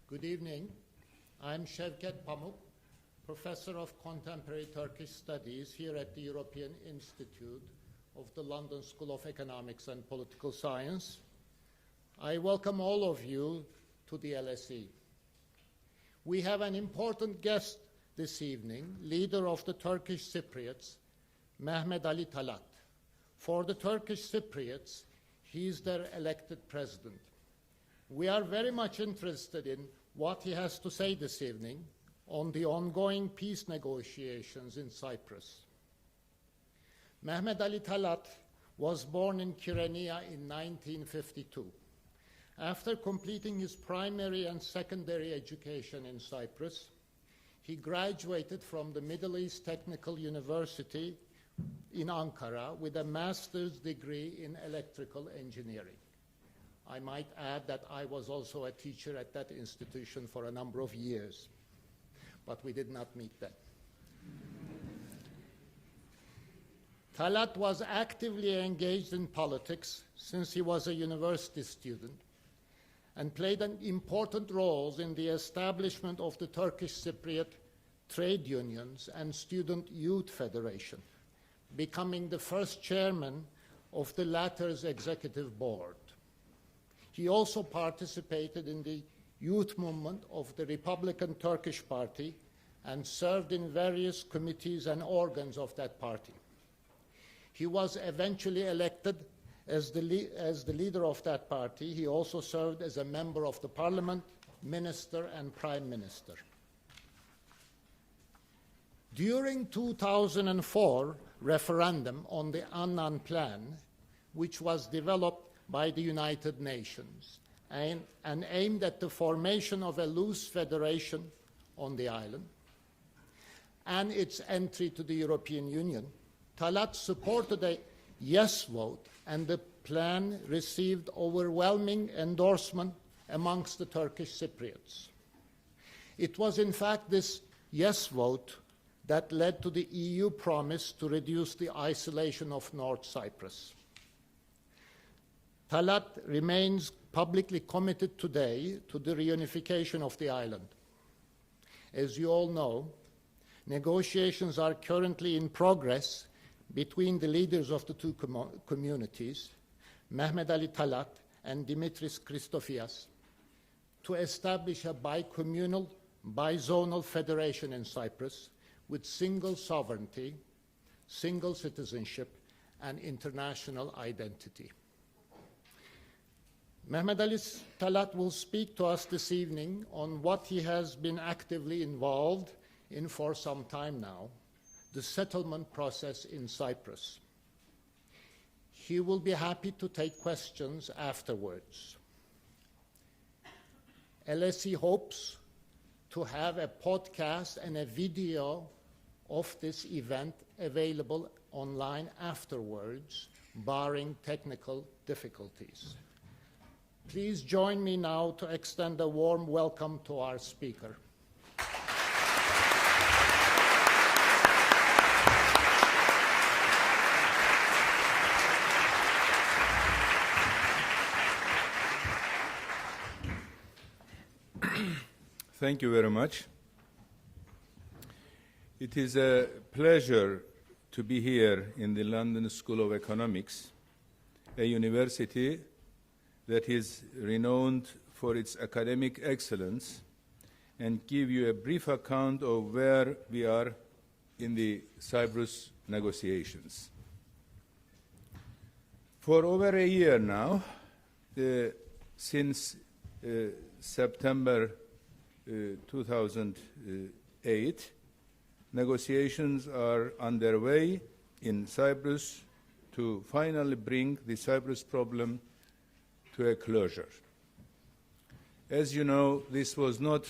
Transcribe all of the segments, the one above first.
Good evening. I'm Sevket Pamuk, Professor of Contemporary Turkish Studies here at the European Institute of the London School of Economics and Political Science. I welcome all of you to the LSE. We have an important guest this evening, leader of the Turkish Cypriots, Mehmet Ali Talat. For the Turkish Cypriots, he is their elected president. We are very much interested in what he has to say this evening on the ongoing peace negotiations in Cyprus. Mehmet Ali Talat was born in Kyrenia in 1952. After completing his primary and secondary education in Cyprus, he graduated from the Middle East Technical University in Ankara with a master's degree in electrical engineering. I might add that I was also a teacher at that institution for a number of years, but we did not meet then. Talat was actively engaged in politics since he was a university student and played an important role in the establishment of the Turkish Cypriot trade unions and Student Youth Federation, becoming the first chairman of the latter's executive board. He also participated in the youth movement of the Republican Turkish Party and served in various committees and organs of that party. He was eventually elected as the leader of that party. He also served as a member of the parliament, minister, and prime minister. During 2004 referendum on the Annan Plan, which was developed by the United Nations and aimed at the formation of a loose federation on the island and its entry to the European Union, Talat supported a yes vote, and the plan received overwhelming endorsement amongst the Turkish Cypriots. It was in fact this yes vote that led to the EU promise to reduce the isolation of North Cyprus. Talat remains publicly committed today to the reunification of the island. As you all know, negotiations are currently in progress between the leaders of the two communities, Mehmet Ali Talat and Dimitris Christofias, to establish a bicommunal, bizonal federation in Cyprus with single sovereignty, single citizenship, and international identity. Mehmet Ali Talat will speak to us this evening on what he has been actively involved in for some time now, the settlement process in Cyprus. He will be happy to take questions afterwards. LSE hopes to have a podcast and a video of this event available online afterwards, barring technical difficulties. Please join me now to extend a warm welcome to our speaker. Thank you very much. It is a pleasure to be here in the London School of Economics, a university that is renowned for its academic excellence, and give you a brief account of where we are in the Cyprus negotiations. For over a year now, since September 2008, negotiations are underway in Cyprus to finally bring the Cyprus problem to a closure. As you know, this was not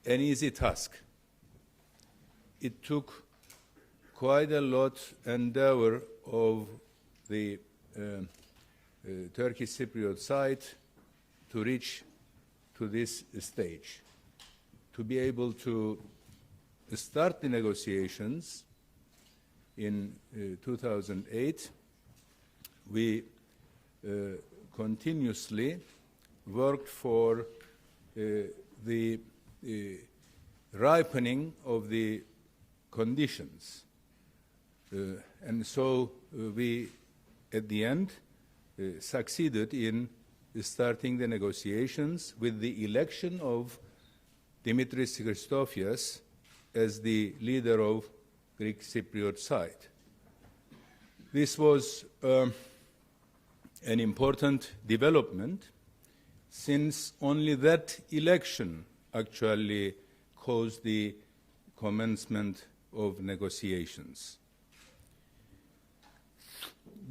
an easy task. It took quite a lot endeavor of the Turkish Cypriot side to reach to this stage, to be able to start the negotiations in 2008. We continuously worked for the ripening of the conditions. And so we, at the end, succeeded in starting the negotiations with the election of Dimitris Christofias as the leader of Greek Cypriot side. This was an important development, since only that election actually caused the commencement of negotiations.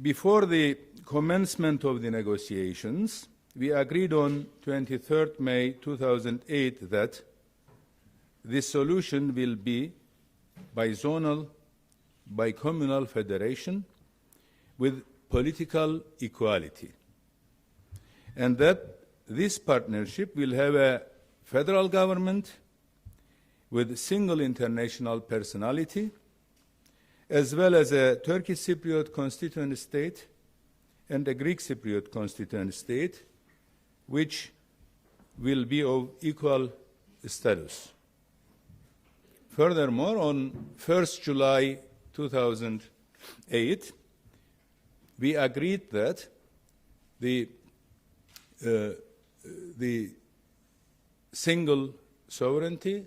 Before the commencement of the negotiations, we agreed on 23rd May 2008 that the solution will be bizonal, bicommunal federation with political equality, and that this partnership will have a federal government with single international personality, as well as a Turkish Cypriot constituent state and a Greek Cypriot constituent state, which will be of equal status. Furthermore, on 1st July 2008, we agreed that the single sovereignty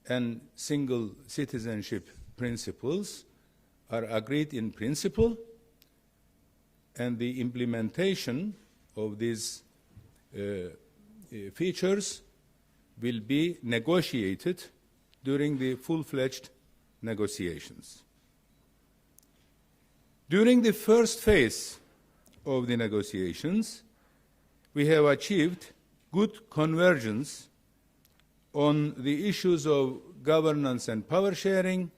and single citizenship principles are agreed in principle, and the implementation of these features will be negotiated during the full-fledged negotiations. During the first phase of the negotiations, we have achieved good convergence on the issues of governance and power sharing,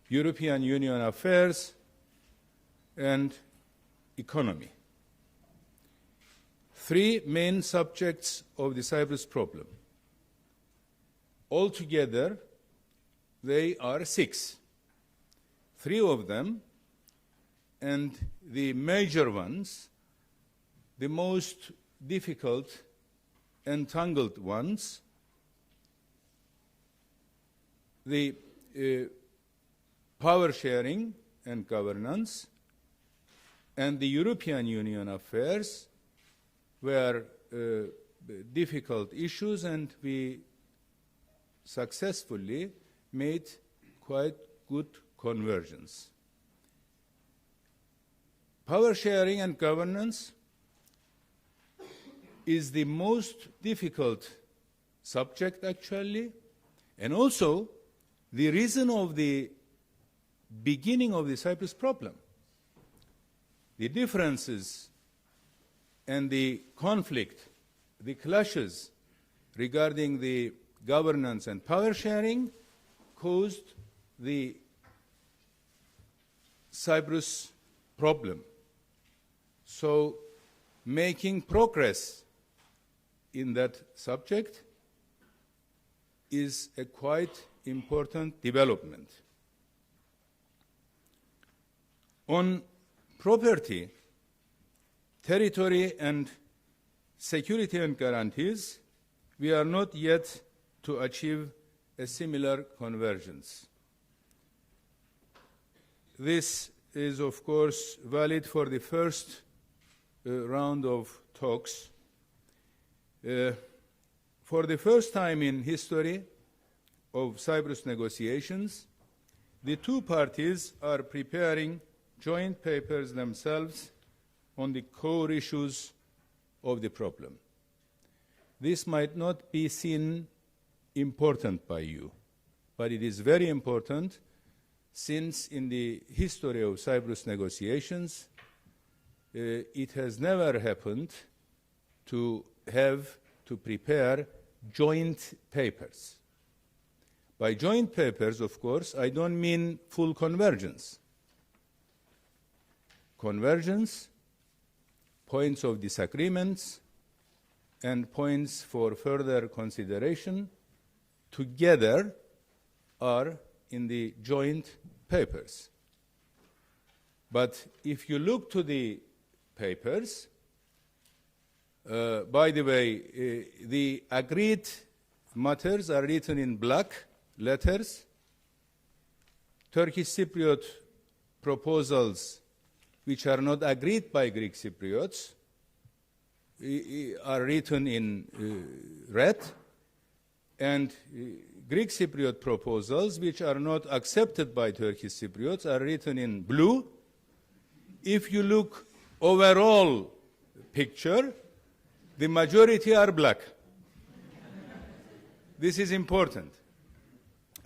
European Union affairs, and economy. Three main subjects of the Cyprus problem. Altogether, they are 6. 3 of them, and the major ones, the most difficult, entangled ones, the power sharing and governance, and the European Union affairs were difficult issues, and we successfully made quite good convergence. Power sharing and governance is the most difficult subject, actually, and also the reason of the beginning of the Cyprus problem. The differences and the conflict, the clashes regarding the governance and power sharing caused the Cyprus problem. So making progress in that subject is a quite important development. On property, territory, and security and guarantees, we are not yet to achieve a similar convergence. This is, of course, valid for the first round of talks. For the first time in history of Cyprus negotiations, the two parties are preparing joint papers themselves on the core issues of the problem. This might not be seen important by you, but it is very important, since in the history of Cyprus negotiations, it has never happened to have to prepare joint papers. By joint papers, of course, I don't mean full convergence. Convergence, points of disagreements, and points for further consideration together are in the joint papers. But if you look to the papers, By the way, the agreed matters are written in black letters. Turkish Cypriot proposals which are not agreed by Greek Cypriots are written in red, and Greek Cypriot proposals which are not accepted by Turkish Cypriots are written in blue. If you look overall picture, the majority are black. This is important.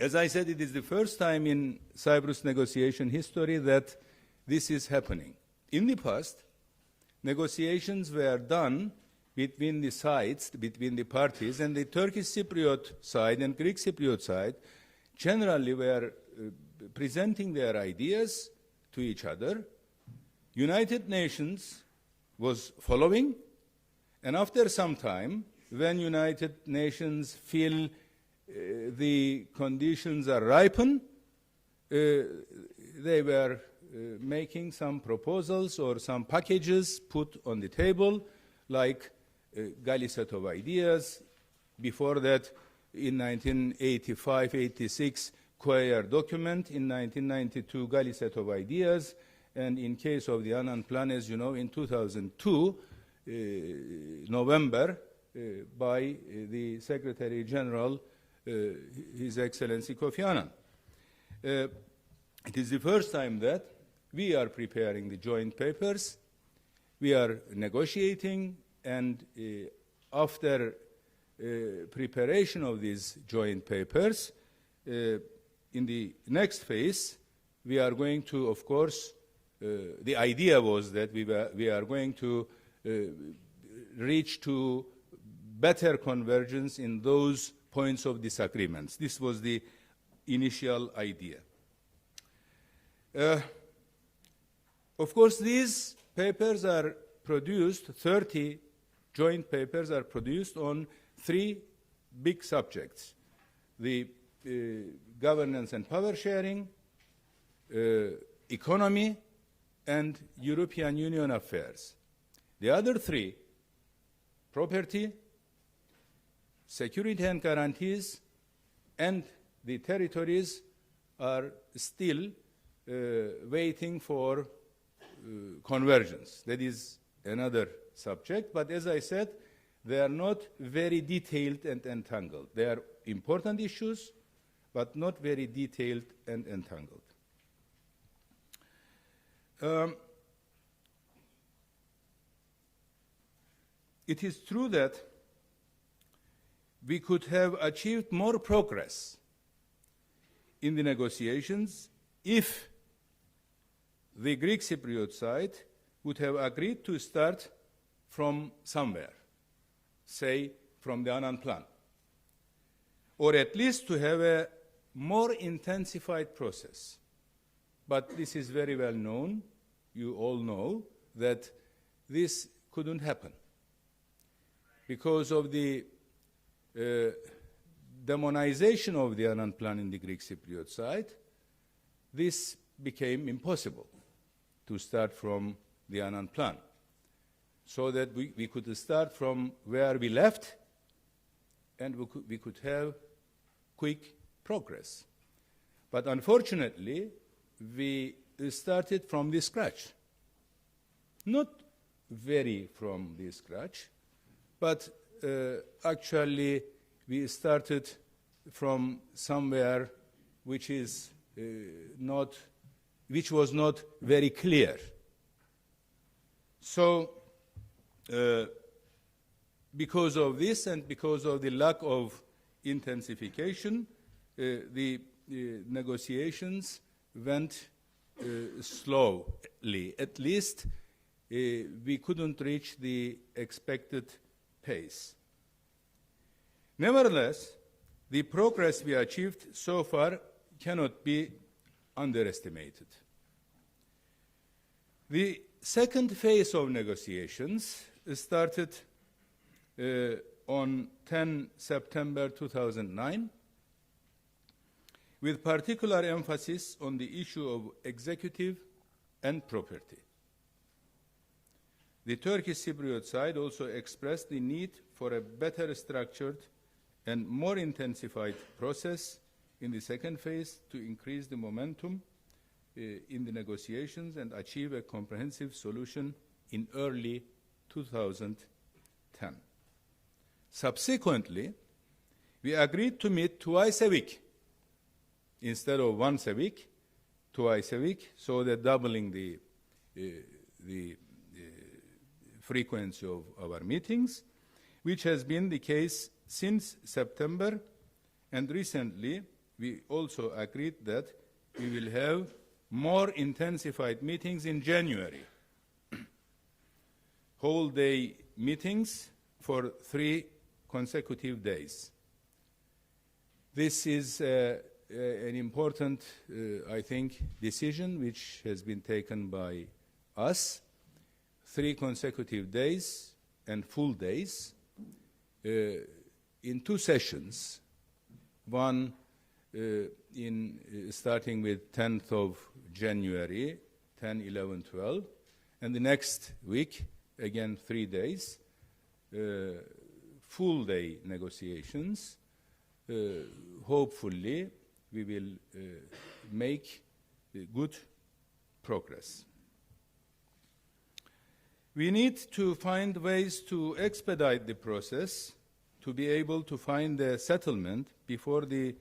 As I said, it is the first time in Cyprus negotiation history that this is happening. In the past, negotiations were done between the sides, between the parties, and the Turkish Cypriot side and Greek Cypriot side generally were presenting their ideas to each other. United Nations was following, and after some time, when United Nations feel the conditions are ripened, they were making some proposals or some packages put on the table, like Gali set of ideas. Before that, in 1985-86, Coyer document. In 1992, Gali set of ideas. And in case of the Annan Plan, as you know, in 2002, November, by the Secretary General, His Excellency Kofi Annan. It is the first time that we are preparing the joint papers, we are negotiating, and after preparation of these joint papers, in the next phase, we are going to, of course, the idea was that we are going to reach to better convergence in those points of disagreements. This was the initial idea. Of course, these papers are produced, 30 joint papers are produced on 3 big subjects: the governance and power sharing, economy, and European Union affairs. The other 3, property, security and guarantees, and the territories, are still waiting for convergence. That is another subject, but as I said, they are not very detailed and entangled. They are important issues, but not very detailed and entangled. It is true that we could have achieved more progress in the negotiations if the Greek Cypriot side would have agreed to start from somewhere, say from the Annan Plan, or at least to have a more intensified process. But this is very well known. You all know that this couldn't happen because of the demonization of the Annan Plan in the Greek Cypriot side. This became impossible to start from the Annan Plan, so that we could start from where we left, and we could have quick progress. But unfortunately, we started from the scratch. Not very from the scratch, but actually we started from somewhere which is which was not very clear. So, because of this and because of the lack of intensification, the negotiations went slowly. At least we couldn't reach the expected pace. Nevertheless, the progress we achieved so far cannot be underestimated. The second phase of negotiations started on 10 September 2009, with particular emphasis on the issue of executive and property. The Turkish Cypriot side also expressed the need for a better structured and more intensified process in the second phase to increase the momentum in the negotiations and achieve a comprehensive solution in early 2010. Subsequently, we agreed to meet twice a week instead of once a week, twice a week, so that doubling the frequency of our meetings, which has been the case since September, and recently we also agreed that we will have more intensified meetings in January, whole day meetings for 3 consecutive days. This is an important, I think, decision which has been taken by us. 3 consecutive days and full days in 2 sessions, one starting with 10th of January, 10, 11, 12, and the next week, again 3 days, full day negotiations. Hopefully, we will make good progress. We need to find ways to expedite the process to be able to find a settlement before the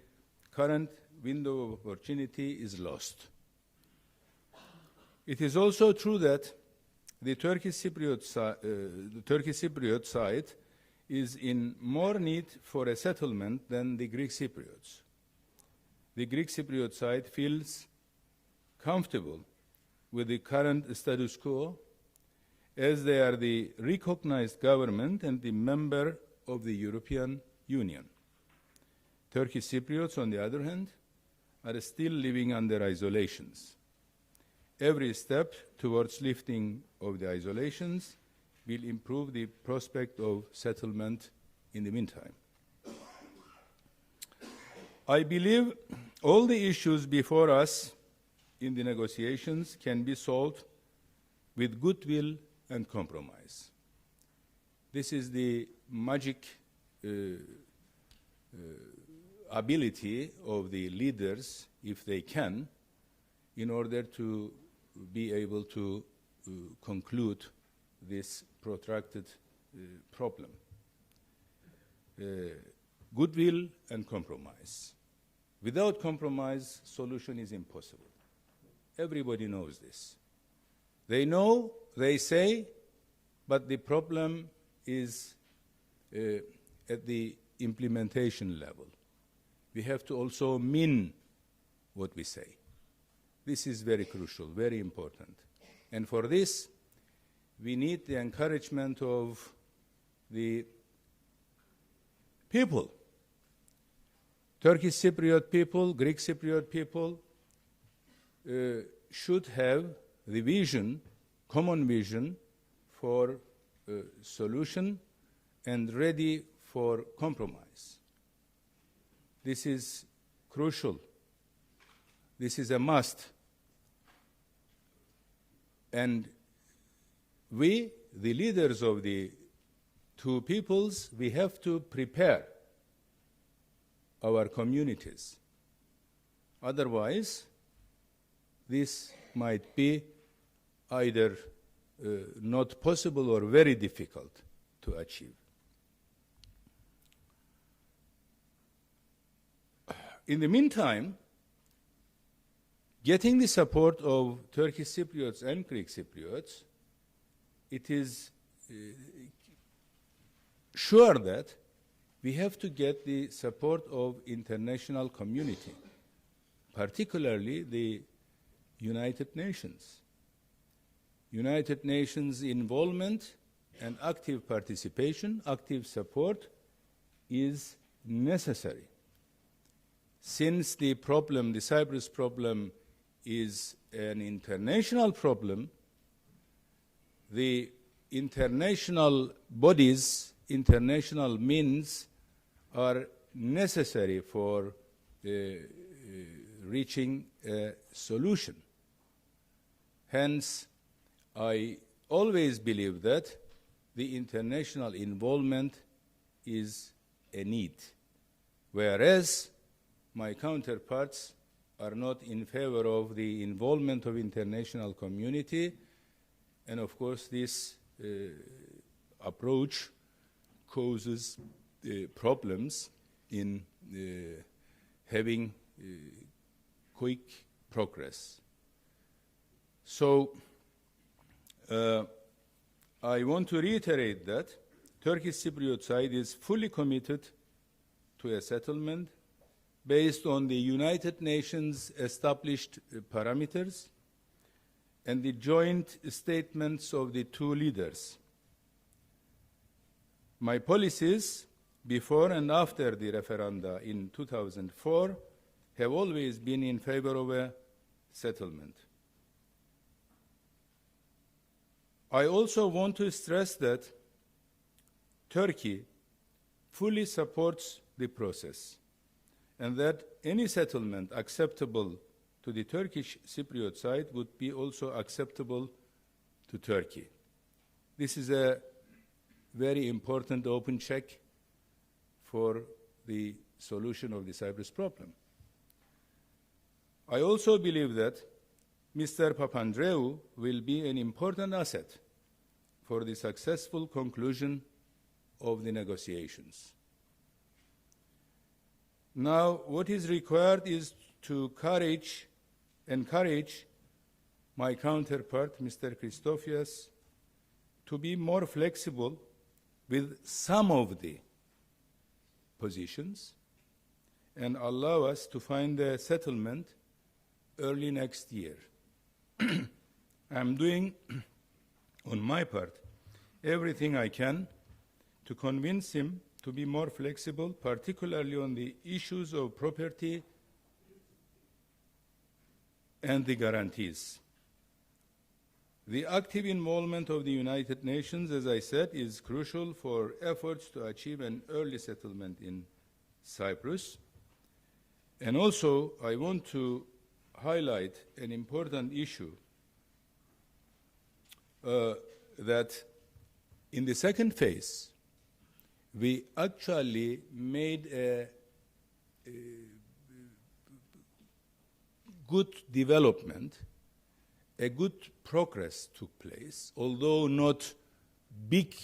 current window of opportunity is lost. It is also true that the Turkish Cypriot side is in more need for a settlement than the Greek Cypriots. The Greek Cypriot side feels comfortable with the current status quo, as they are the recognized government and the member of the European Union. Turkish Cypriots, on the other hand, are still living under isolations. Every step towards lifting of the isolations will improve the prospect of settlement in the meantime. I believe all the issues before us in the negotiations can be solved with goodwill and compromise. This is the magic ability of the leaders, if they can, in order to be able to conclude this protracted problem. Goodwill and compromise. Without compromise, solution is impossible. Everybody knows this. They know, they say, but the problem is at the implementation level. We have to also mean what we say. This is very crucial, very important. And for this, we need the encouragement of the people. Turkish Cypriot people, Greek Cypriot people should have the vision, common vision for solution and ready for compromise. This is crucial. This is a must. And we, the leaders of the two peoples, we have to prepare our communities. Otherwise, this might be either not possible or very difficult to achieve. In the meantime, getting the support of Turkish Cypriots and Greek Cypriots, it is sure that we have to get the support of international community, particularly the United Nations. United Nations involvement and active participation, active support is necessary. Since the problem, the Cyprus problem, is an international problem, the international bodies, international means are necessary for reaching a solution. Hence, I always believed that the international involvement is a need, whereas my counterparts are not in favor of the involvement of international community, and of course this approach causes problems in having quick progress. So I want to reiterate that Turkish Cypriot side is fully committed to a settlement based on the United Nations established parameters and the joint statements of the two leaders. My policies before and after the referenda in 2004 have always been in favor of a settlement. I also want to stress that Turkey fully supports the process and that any settlement acceptable to the Turkish Cypriot side would be also acceptable to Turkey. This is a very important open check for the solution of the Cyprus problem. I also believe that Mr. Papandreou will be an important asset for the successful conclusion of the negotiations. Now, what is required is to encourage my counterpart, Mr. Christofias, to be more flexible with some of the positions and allow us to find a settlement early next year. I'm doing, on my part, everything I can to convince him to be more flexible, particularly on the issues of property and the guarantees. The active involvement of the United Nations, as I said, is crucial for efforts to achieve an early settlement in Cyprus. And also, I want to highlight an important issue that in the second phase, we actually made a good development, a good progress took place, although not big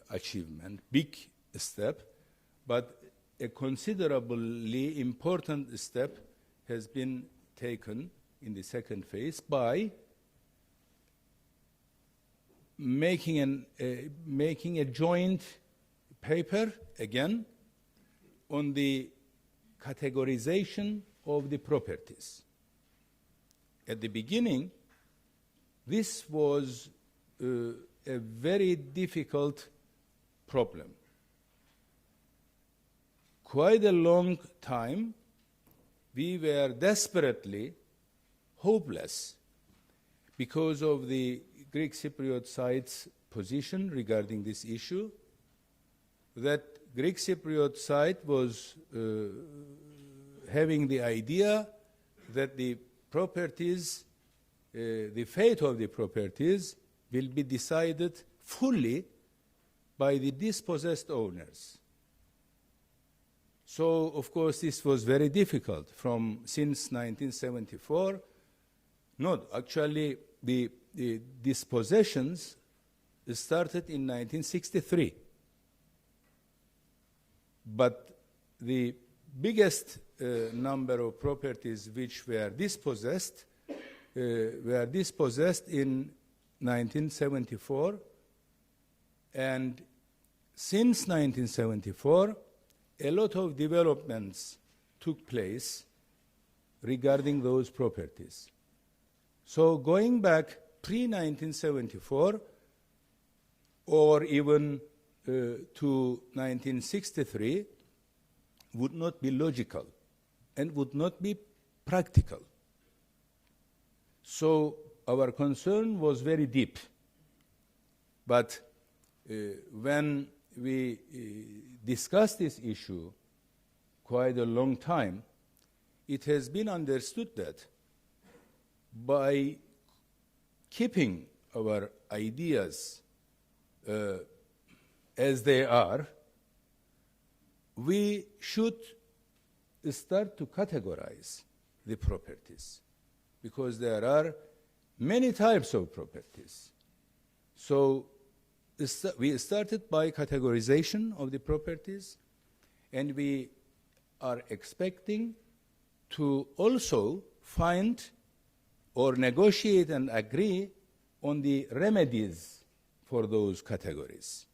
achievement, big step, but a considerably important step has been taken in the second phase by making a joint paper, again, on the categorization of the properties. At the beginning, this was a very difficult problem. Quite a long time, we were desperately hopeless because of the Greek Cypriot side's position regarding this issue, that Greek Cypriot side was having the idea that the properties, the fate of the properties will be decided fully by the dispossessed owners. So, of course, this was very difficult since 1974. No, actually, the dispossessions started in 1963. But the biggest number of properties which were dispossessed in 1974, and since 1974, a lot of developments took place regarding those properties. So going back pre-1974, or even to 1963, would not be logical and would not be practical. So our concern was very deep. But when we discussed this issue quite a long time, it has been understood that by keeping our ideas as they are, we should start to categorize the properties, because there are many types of properties. So we started by categorization of the properties, and we are expecting to also find or negotiate and agree on the remedies for those categories.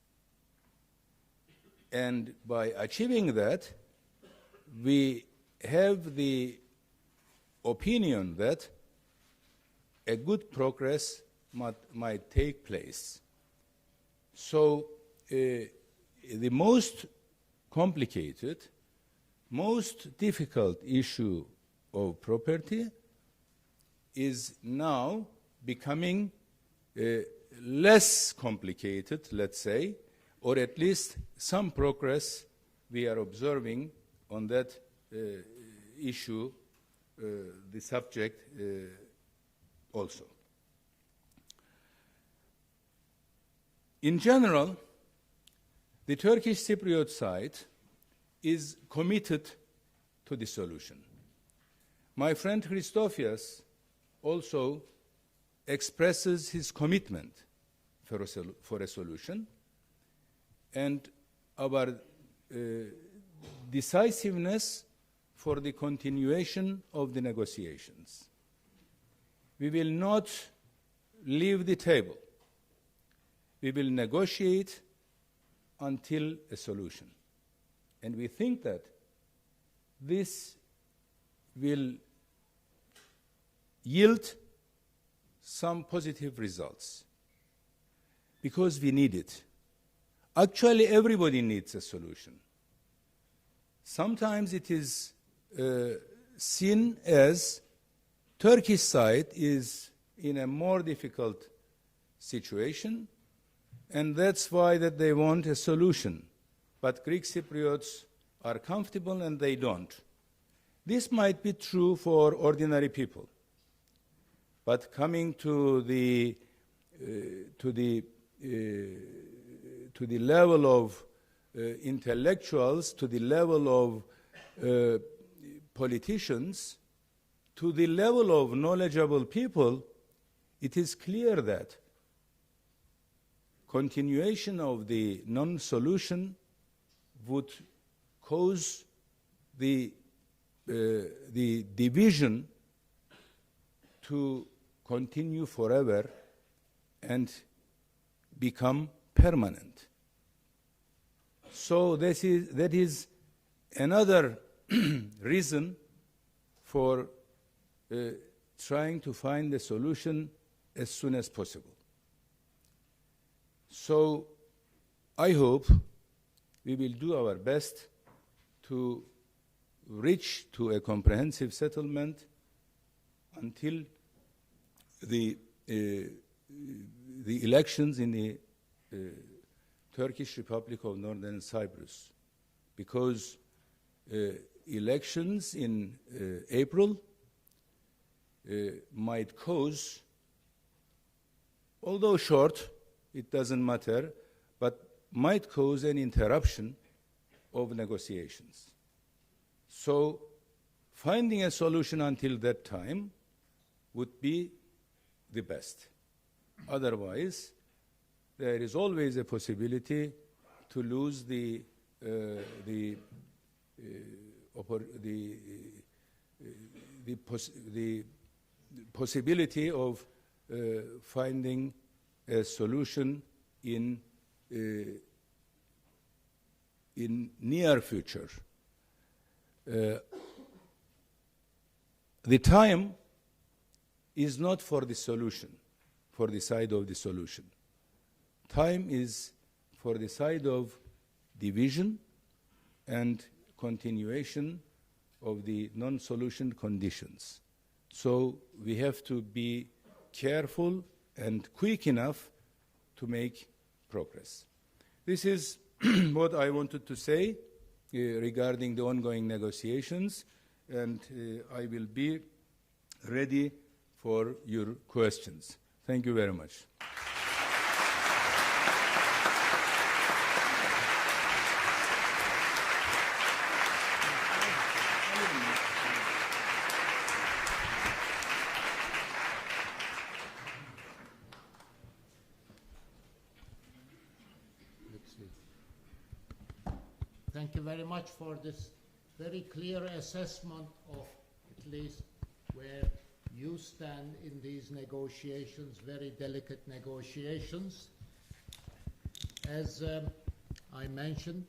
And by achieving that, we have the opinion that a good progress might take place. So the most complicated, most difficult issue of property is now becoming less complicated, let's say, or at least some progress we are observing on that issue, the subject also. In general, the Turkish Cypriot side is committed to the solution. My friend Christofias also expresses his commitment for a solution, and our decisiveness for the continuation of the negotiations. We will not leave the table. We will negotiate until a solution. And we think that this will yield some positive results, because we need it. Actually, everybody needs a solution. Sometimes it is seen as Turkish side is in a more difficult situation, and that's why that they want a solution. But Greek Cypriots are comfortable and they don't. This might be true for ordinary people, but coming to the level of intellectuals, to the level of politicians, to the level of knowledgeable people, it is clear that continuation of the non-solution would cause the division to continue forever and become permanent. So that is another reason for trying to find a solution as soon as possible. So I hope we will do our best to reach to a comprehensive settlement until the elections in the Turkish Republic of Northern Cyprus, because elections in April might cause, although short, it doesn't matter, but might cause an interruption of negotiations. So finding a solution until that time would be the best. Otherwise, there is always a possibility to lose the possibility of finding a solution in near future. The time is not for the solution, for the side of the solution. Time is for the side of division and continuation of the non-solution conditions. So we have to be careful and quick enough to make progress. This is what I wanted to say regarding the ongoing negotiations, and I will be ready for your questions. Thank you very much. Thank you very much for this very clear assessment of at least where you stand in these negotiations, very delicate negotiations. As I mentioned,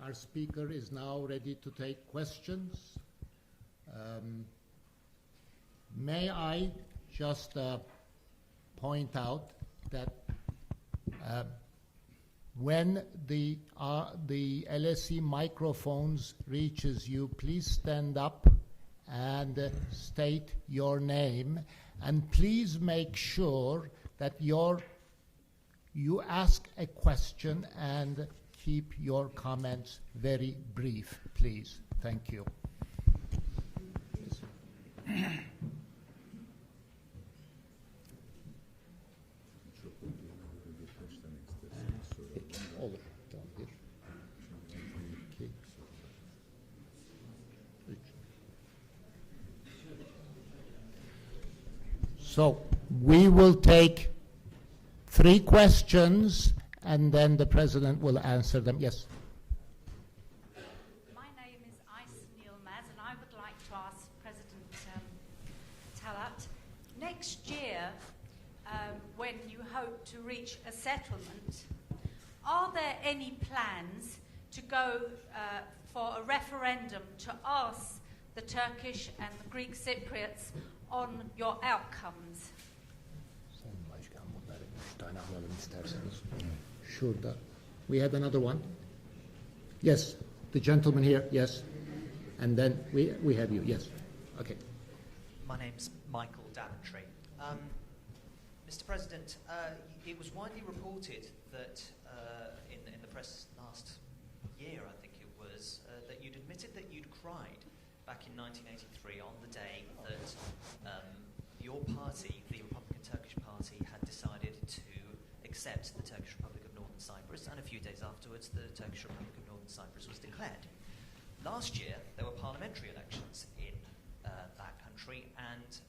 our speaker is now ready to take questions. May I just point out that when the LSE microphones reaches you, please stand up and state your name, and please make sure that you ask a question and keep your comments very brief, please. Thank you. Olur. Tamam. 1, 2, 3. So we will take 3 questions and then the President will answer them. Yes. My name is Aysin Yilmaz and I would like to ask President Talat, next year when you hope to reach a settlement, are there any plans to go for a referendum to ask the Turkish and the Greek Cypriots on your outcomes? We had another one. Yes, the gentleman here, yes. And then we have you, yes. Okay. My name's Michael Daventry. Mr. President, it was widely reported that in the press last year, I think it was, that you'd admitted that you'd cried back in 1983 on the day that your party, the Republican Turkish Party, had decided to accept the Turkish Republic of Northern Cyprus, and a few days afterwards the Turkish Republic of Northern Cyprus was declared. Last year there were parliamentary elections in that country, and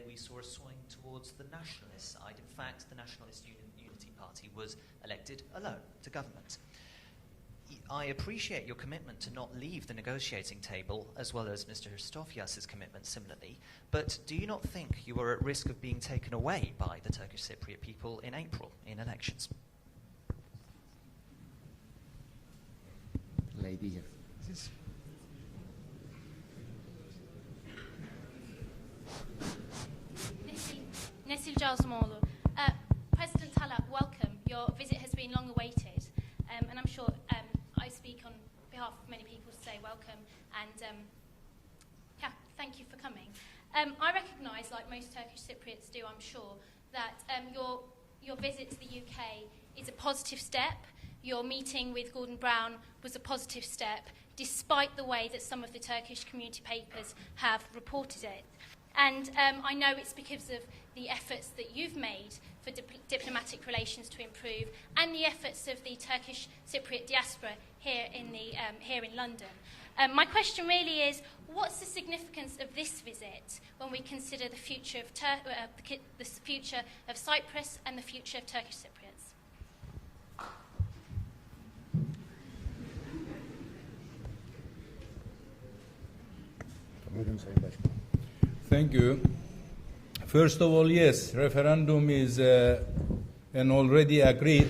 we saw a swing towards the nationalist side. In fact, the Nationalist Unity Party was elected alone to government. I appreciate your commitment to not leave the negotiating table, as well as Mr. Christofias's commitment similarly, but do you not think you are at risk of being taken away by the Turkish Cypriot people in April in elections? Lady here. Nesil Cazmoğlu. President Talat, welcome. Your visit has been long awaited, and I'm sure I speak on behalf of many people to say welcome, and yeah, thank you for coming. I recognise, like most Turkish Cypriots do, I'm sure, that your visit to the UK is a positive step. Your meeting with Gordon Brown was a positive step, despite the way that some of the Turkish community papers have reported it. And I know it's because of the efforts that you've made for diplomatic relations to improve, and the efforts of the Turkish Cypriot diaspora here in London. My question really is, what's the significance of this visit when we consider the future of the future of Cyprus and the future of Turkish Cypriots? Thank you. First of all, yes, referendum is an already agreed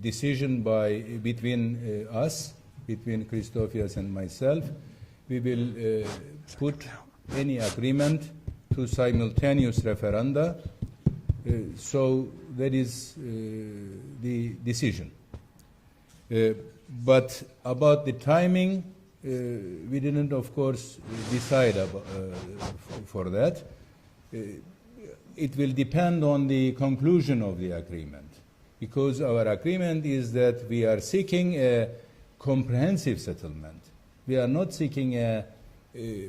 decision between us, between Christofias and myself. We will put any agreement to simultaneous referenda. So that is the decision. But about the timing, we didn't, of course, decide for that. It will depend on the conclusion of the agreement, because our agreement is that we are seeking a comprehensive settlement. We are not seeking a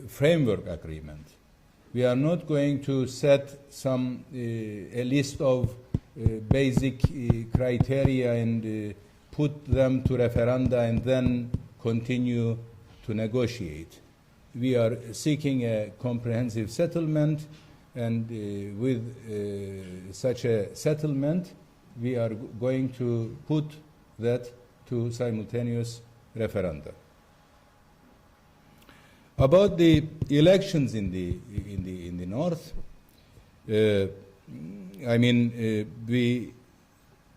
framework agreement. We are not going to set a list of basic criteria and put them to referenda and then continue to negotiate. We are seeking a comprehensive settlement, and with such a settlement, we are going to put that to simultaneous referenda. About the elections in the north, we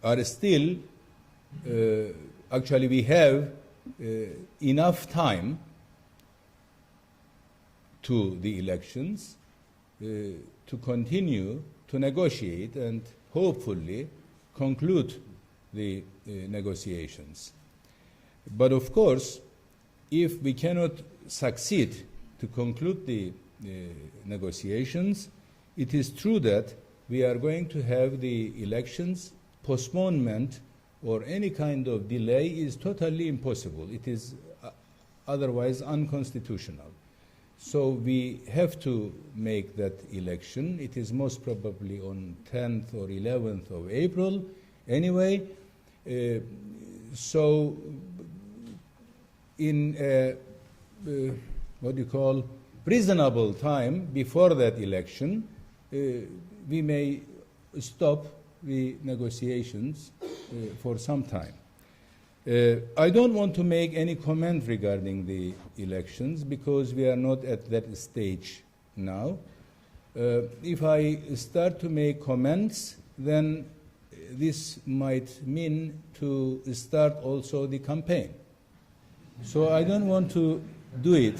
are still, actually we have enough time to the elections to continue to negotiate and hopefully conclude the negotiations. But of course, if we cannot succeed to conclude the negotiations, it is true that we are going to have the elections. Postponement or any kind of delay is totally impossible. It is otherwise unconstitutional. So we have to make that election. It is most probably on 10th or 11th of April. Anyway, so in what you call reasonable time before that election, we may stop the negotiations for some time. I don't want to make any comment regarding the elections because we are not at that stage now. If I start to make comments, then this might mean to start also the campaign. So I don't want to do it.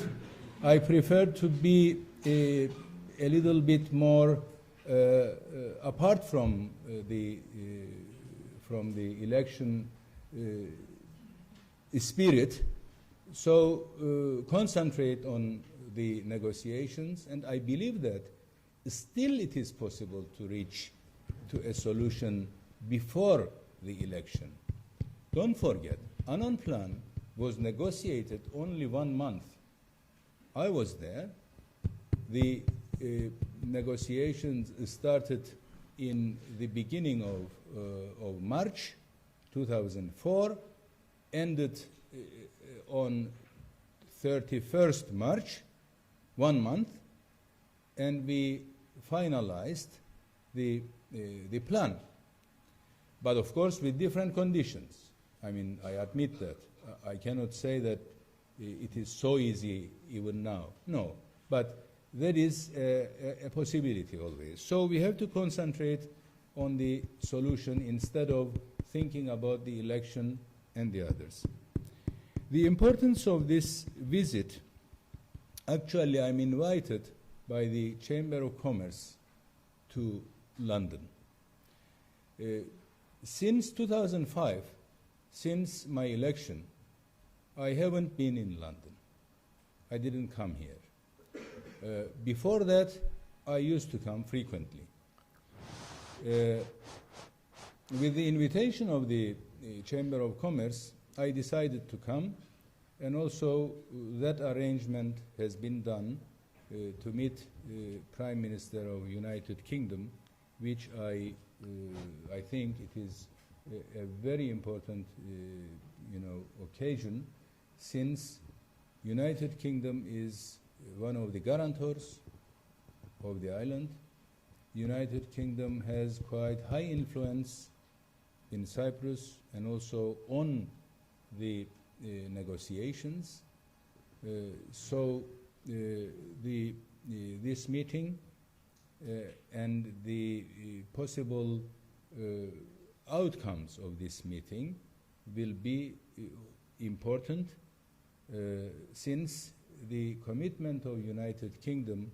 I prefer to be a little bit more apart from the election spirit, so concentrate on the negotiations, and I believe that still it is possible to reach to a solution before the election. Don't forget, Annan Plan was negotiated only 1 month. I was there. The negotiations started in the beginning of March 2004, ended on 31st March, 1 month, and we finalized the plan. But of course with different conditions. I mean, I admit that. I cannot say that it is so easy even now. No, but there is a possibility always. So we have to concentrate on the solution instead of thinking about the election and the others. The importance of this visit, actually I'm invited by the Chamber of Commerce to London. Since 2005, since my election, I haven't been in London. I didn't come here. Before that, I used to come frequently. With the invitation of the Chamber of Commerce, I decided to come, and also that arrangement has been done to meet Prime Minister of United Kingdom, which I think it is a very important occasion, since United Kingdom is one of the guarantors of the island. United Kingdom has quite high influence in Cyprus and also on the negotiations. So this meeting and the possible outcomes of this meeting will be important since the commitment of United Kingdom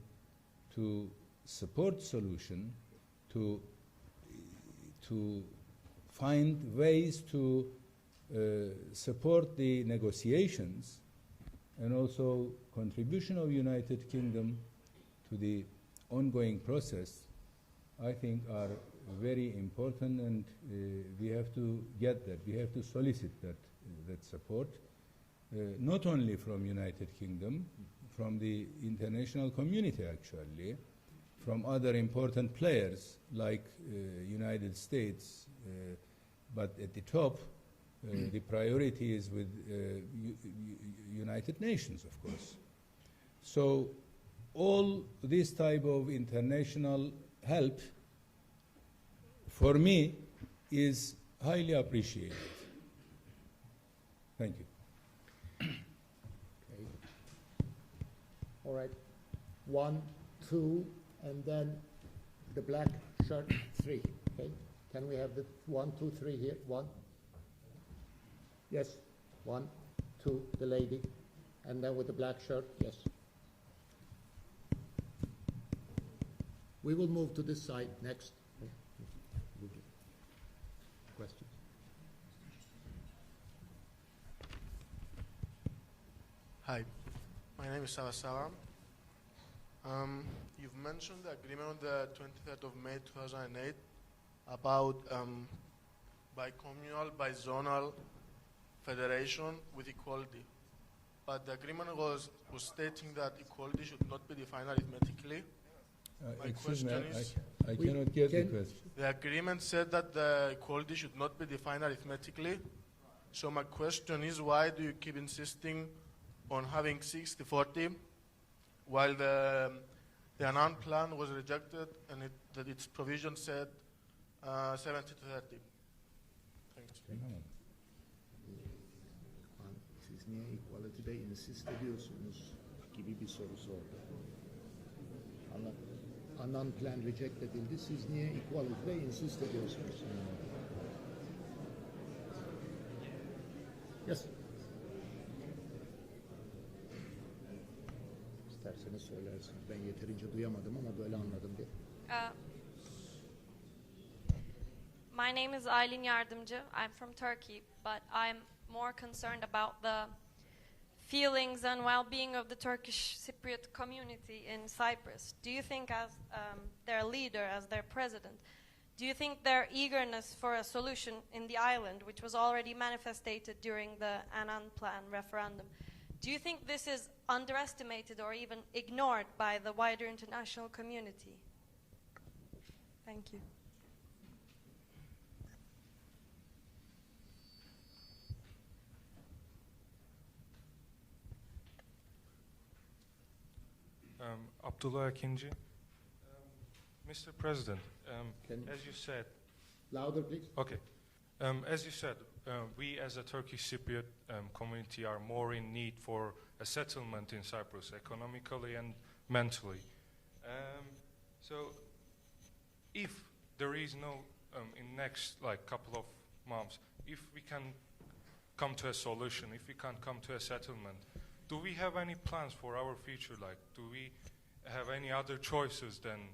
to support solution, to find ways to support the negotiations, and also contribution of United Kingdom to the ongoing process, I think are very important, and we have to get that. We have to solicit that support, not only from United Kingdom, from the international community actually, from other important players like United States, but at the top, the priority is with United Nations, of course. So all this type of international help, for me, is highly appreciated. Thank you. Okay. All right. 1, 2, and then the black shirt, 3. Okay. Can we have the 1, 2, 3 here? 1. Yes. 1, 2, the lady. And then with the black shirt, yes. We will move to this side next. Questions? Hi, my name is Sava. You've mentioned the agreement on the 23rd of May 2008 about bicommunal, bizonal federation with equality. But the agreement was stating that equality should not be defined arithmetically. My Excuse me, question is, I cannot get the question. the agreement said that the equality should not be defined arithmetically. So my question is, why do you keep insisting on having 60-40 while the Annan plan was rejected and that its provision said 70-30? Thanks. Siz niye equality'de insist ediyorsunuz gibi bir soru sordu. Annan plan reject edildi. Siz niye equality'de insist ediyorsunuz? Yes. İsterseniz söylersiniz. Ben yeterince duyamadım ama böyle anladım diye. My name is Aylin Yardımcı. I'm from Turkey, but I'm more concerned about the feelings and well-being of the Turkish Cypriot community in Cyprus. Do you think, as their leader, as their president, do you think their eagerness for a solution in the island, which was already manifested during the Annan Plan referendum, do you think this is underestimated or even ignored by the wider international community? Thank you. Abdullah Akinci. Mr. President, as you said... Louder, please. Okay. As you said, we as a Turkish Cypriot community are more in need for a settlement in Cyprus, economically and mentally. So, if there is no, in next couple of months, if we can come to a solution, if we can come to a settlement, do we have any plans for our future? Do we have any other choices than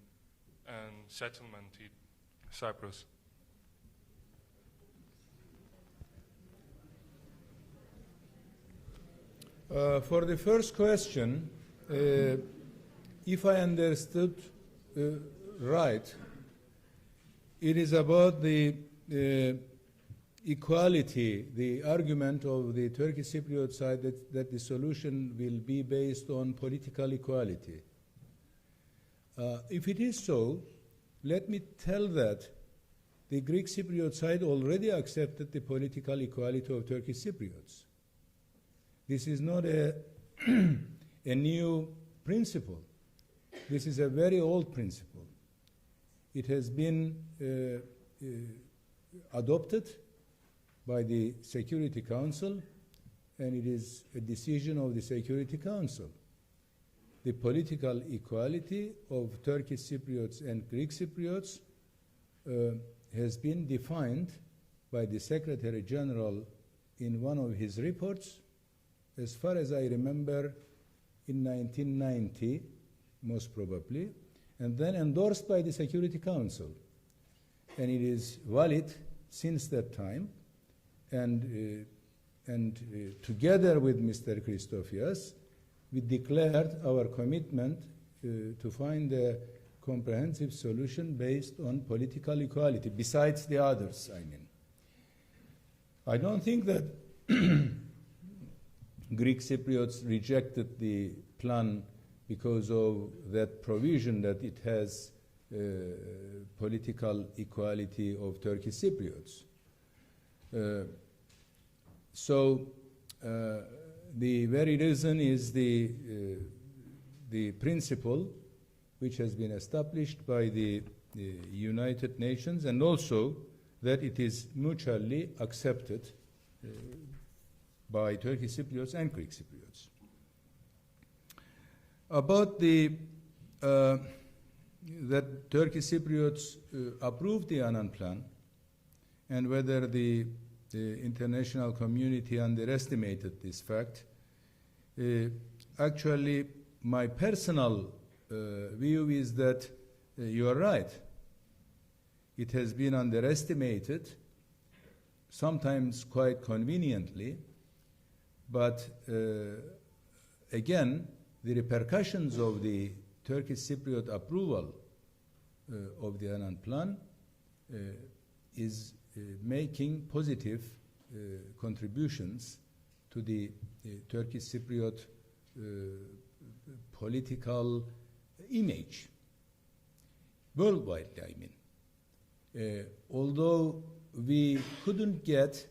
settlement in Cyprus? For the first question, if I understood right, it is about the equality, the argument of the Turkish Cypriot side that the solution will be based on political equality. If it is so, let me tell that the Greek Cypriot side already accepted the political equality of Turkish Cypriots. This is not a new principle. This is a very old principle. It has been adopted by the Security Council, and it is a decision of the Security Council. The political equality of Turkish Cypriots and Greek Cypriots has been defined by the Secretary General in one of his reports, as far as I remember, in 1990, most probably, and then endorsed by the Security Council. And it is valid since that time. And together with Mr. Christofias, we declared our commitment to find a comprehensive solution based on political equality, besides the others, I mean. I don't think that Greek Cypriots rejected the plan because of that provision that it has political equality of Turkish Cypriots. So the very reason is the principle which has been established by the United Nations, and also that it is mutually accepted by Turkish Cypriots and Greek Cypriots. About the that Turkish Cypriots approved the Annan Plan, and whether the international community underestimated this fact. Actually, my personal view is that you are right. It has been underestimated, sometimes quite conveniently, but again, the repercussions of the Turkish Cypriot approval of the Annan Plan is making positive contributions to the Turkish Cypriot political image, worldwide, I mean. Although we couldn't get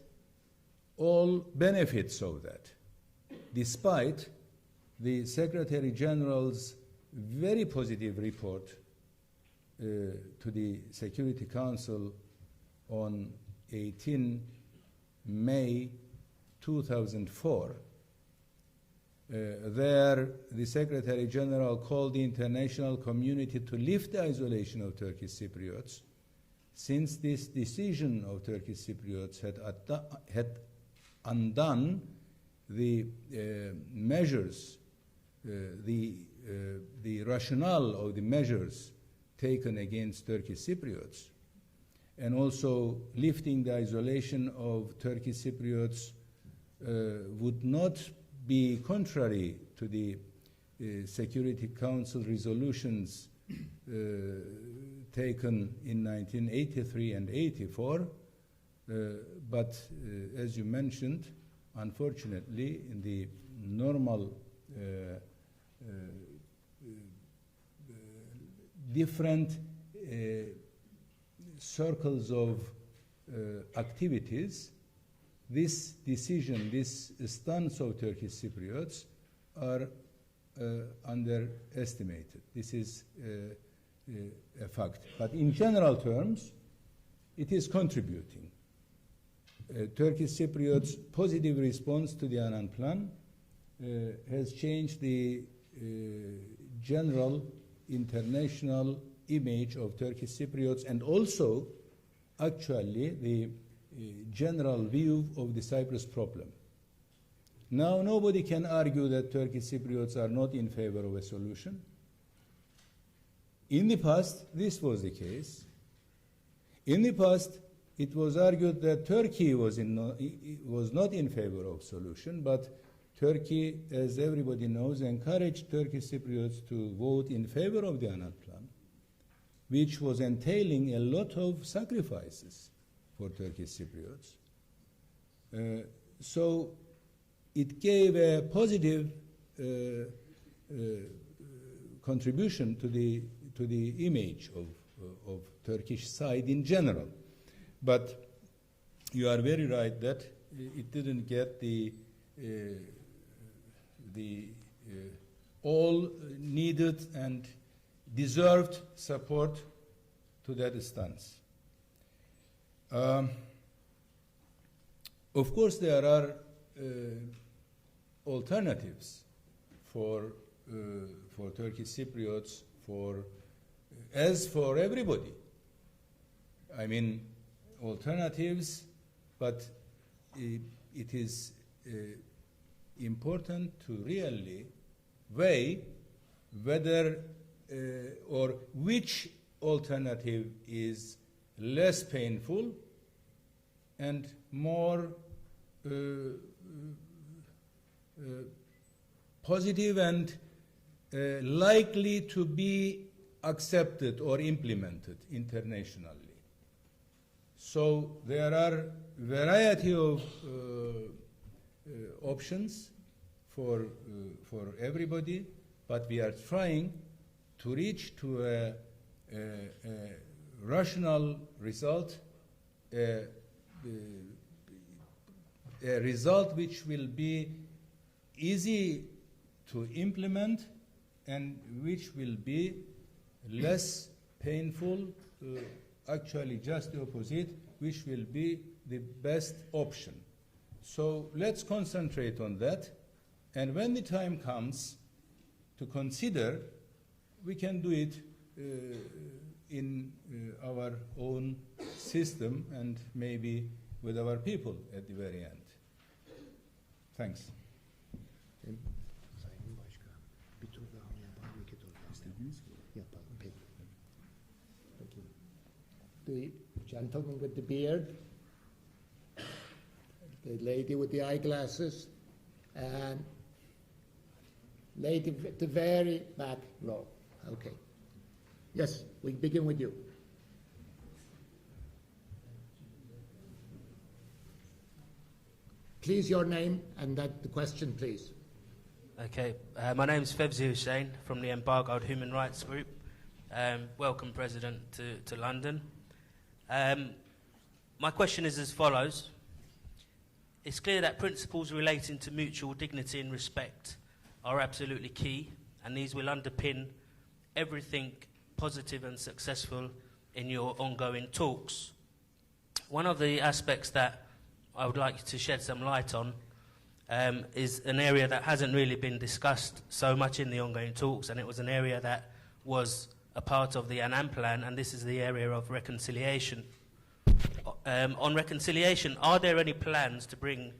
all benefits of that, despite the Secretary General's very positive report to the Security Council on 18 May 2004. There, the Secretary General called the international community to lift the isolation of Turkish Cypriots, since this decision of Turkish Cypriots had undone the measures, the rationale of the measures taken against Turkish Cypriots, and also lifting the isolation of Turkish Cypriots would not be contrary to the Security Council resolutions taken in 1983 and 84, but as you mentioned, unfortunately, in the normal different circles of activities, this decision, this stance of Turkish Cypriots are underestimated. This is a fact. But in general terms, it is contributing. Turkish Cypriots' positive response to the Annan Plan has changed the general international image of Turkish Cypriots, and also actually the general view of the Cyprus problem. Now nobody can argue that Turkish Cypriots are not in favor of a solution. In the past, this was the case. In the past, it was argued that Turkey was not in favor of solution, but Turkey, as everybody knows, encouraged Turkish Cypriots to vote in favor of the Annan Plan, which was entailing a lot of sacrifices for Turkish Cypriots. So it gave a positive contribution to the image of Turkish side in general. But you are very right that it didn't get the all needed and deserved support to that stance. Of course, there are alternatives for Turkish Cypriots, as for everybody. I mean, alternatives, but it is important to really weigh whether or which alternative is less painful and more positive and likely to be accepted or implemented internationally. So there are variety of options for everybody, but we are trying to reach to a rational result, a result which will be easy to implement and which will be less painful, actually just the opposite, which will be the best option. So let's concentrate on that. And when the time comes to consider, we can do it in our own system and maybe with our people at the very end. Thanks. Sayın Başkan, bir tur daha mı yapalım, iki tur daha mı yapalım? Peki. The gentleman with the beard, the lady with the eyeglasses, and lady at the very back row. Okay. Yes, we begin with you. Please, your name and the question, please. Okay, my name is Fevzi Hussain from the Embargoed Human Rights Group. Welcome, President, to London. My question is as follows. It's clear that principles relating to mutual dignity and respect are absolutely key, and these will underpin everything positive and successful in your ongoing talks. One of the aspects that I would like to shed some light on is an area that hasn't really been discussed so much in the ongoing talks, and it was an area that was a part of the Annan Plan, and this is the area of reconciliation. On reconciliation, are there any plans to bring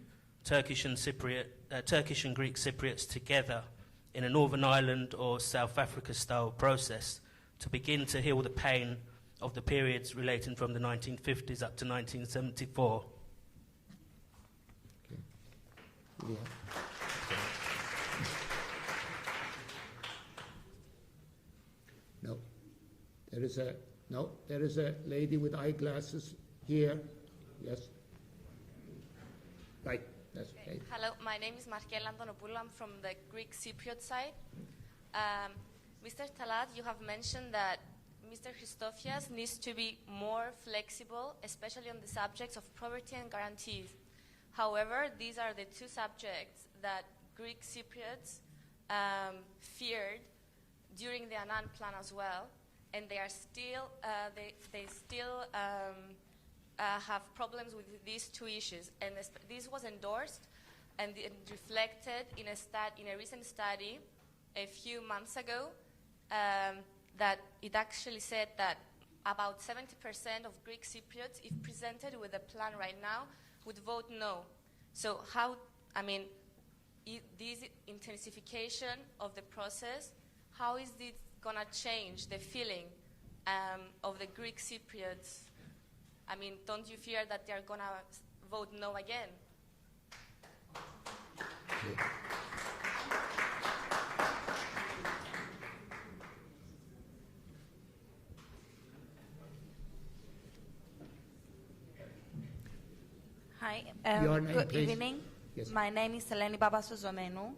Turkish and Greek Cypriots together in a Northern Ireland or South Africa-style process to begin to heal the pain of the periods relating from the 1950s up to 1974? Okay. Yeah. No. There is a lady with eyeglasses here. Yes. Right. Yes. Okay. Hello, my name is Markela Antonopoulou. I'm from the Greek Cypriot side. Mr. Talat, you have mentioned that Mr. Christofias needs to be more flexible, especially on the subjects of poverty and guarantees. However, these are the two subjects that Greek Cypriots feared during the Annan Plan as well, and they are still they still have problems with these two issues. And this was endorsed and reflected in a recent study a few months ago, that it actually said that about 70% of Greek Cypriots, if presented with a plan right now, would vote no. So how, this intensification of the process, how is it going to change the feeling of the Greek Cypriots? Don't you fear that they're going to vote no again? Yeah. Hi, Your name, good please. evening. Yes. My name is Eleni Babasozomenu.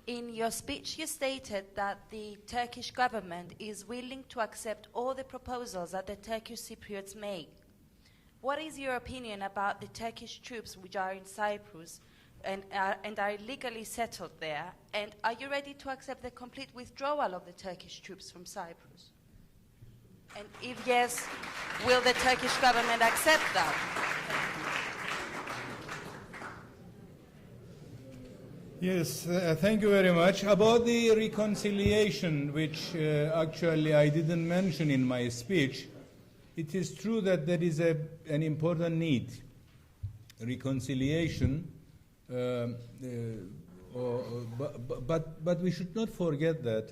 In your speech, you stated that the Turkish government is willing to accept all the proposals that the Turkish Cypriots make. What is your opinion about the Turkish troops which are in Cyprus and are legally settled there? And are you ready to accept the complete withdrawal of the Turkish troops from Cyprus? And if yes, will the Turkish government accept that? Yes, thank you very much. About the reconciliation, which actually I didn't mention in my speech, it is true that there is an important need. Reconciliation, but we should not forget that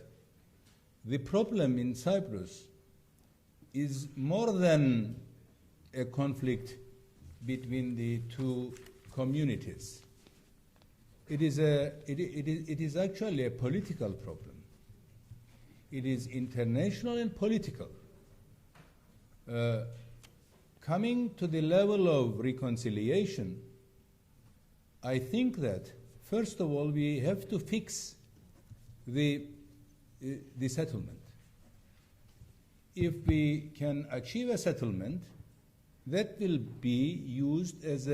the problem in Cyprus is more than a conflict between the two communities. It is actually a political problem. It is international and political. Coming to the level of reconciliation, I think that, first of all, we have to fix the settlement. If we can achieve a settlement, that will be used as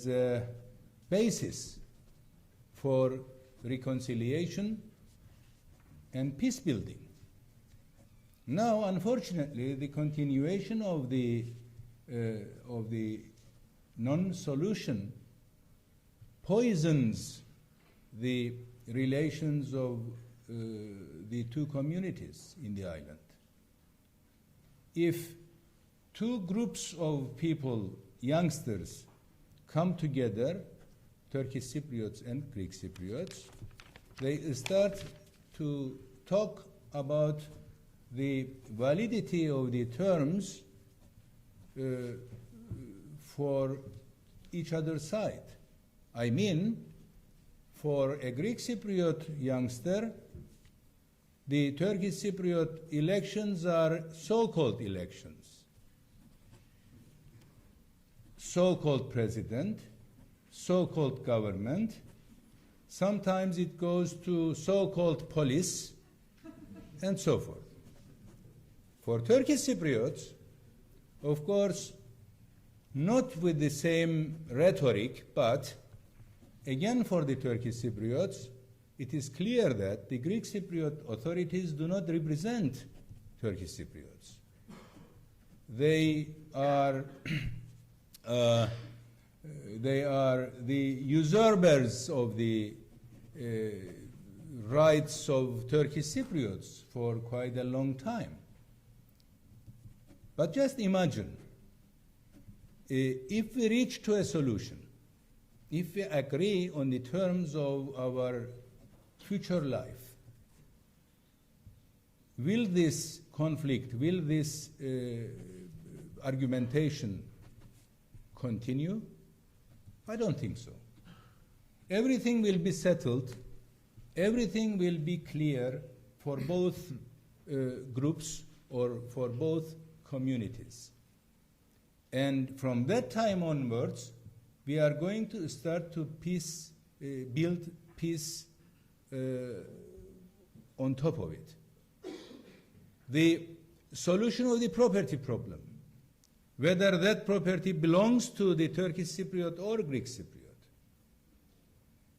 a basis for reconciliation and peace building. Now, unfortunately, the continuation of the non-solution poisons the relations of the two communities in the island. If two groups of people, youngsters, come together, Turkish Cypriots and Greek Cypriots, they start to talk about the validity of the terms for each other's side. I mean, for a Greek Cypriot youngster, the Turkish Cypriot elections are so-called elections. So-called president, so-called government. Sometimes it goes to so-called police, and so forth. For Turkish Cypriots, of course, not with the same rhetoric, but again for the Turkish Cypriots, it is clear that the Greek Cypriot authorities do not represent Turkish Cypriots. They are the usurpers of the rights of Turkish Cypriots for quite a long time. But just imagine, if we reach to a solution, if we agree on the terms of our future life, will this conflict, will this argumentation continue? I don't think so. Everything will be settled, everything will be clear for both groups or for both communities. And from that time onwards, we are going to start to build peace on top of it. The solution of the property problem, whether that property belongs to the Turkish Cypriot or Greek Cypriot,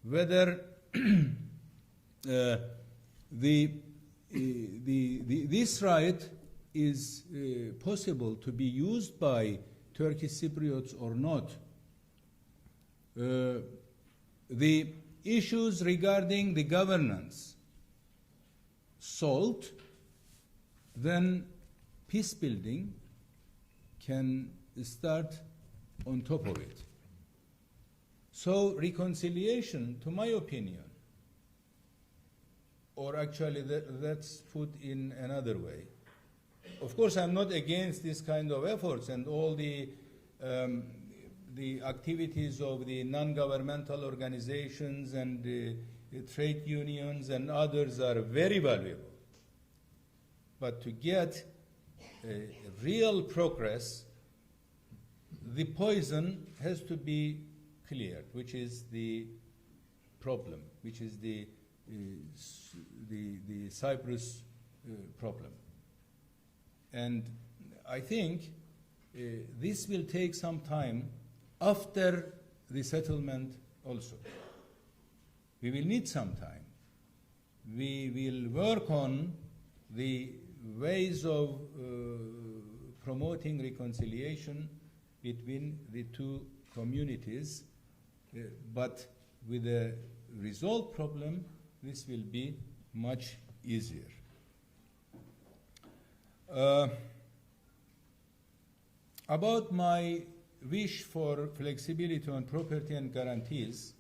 whether this right is possible to be used by Turkish Cypriots or not, the issues regarding the governance solved, then peace building can start on top of it. So reconciliation, to my opinion, or actually that's put in another way. Of course, I'm not against this kind of efforts, and all the activities of the non-governmental organizations and the trade unions and others are very valuable. But to get real progress, the poison has to be cleared, which is the problem, which is the Cyprus problem. And I think this will take some time after the settlement also. We will need some time. We will work on the ways of promoting reconciliation between the two communities, but with a resolved problem, this will be much easier. About my wish for flexibility on property and guarantees,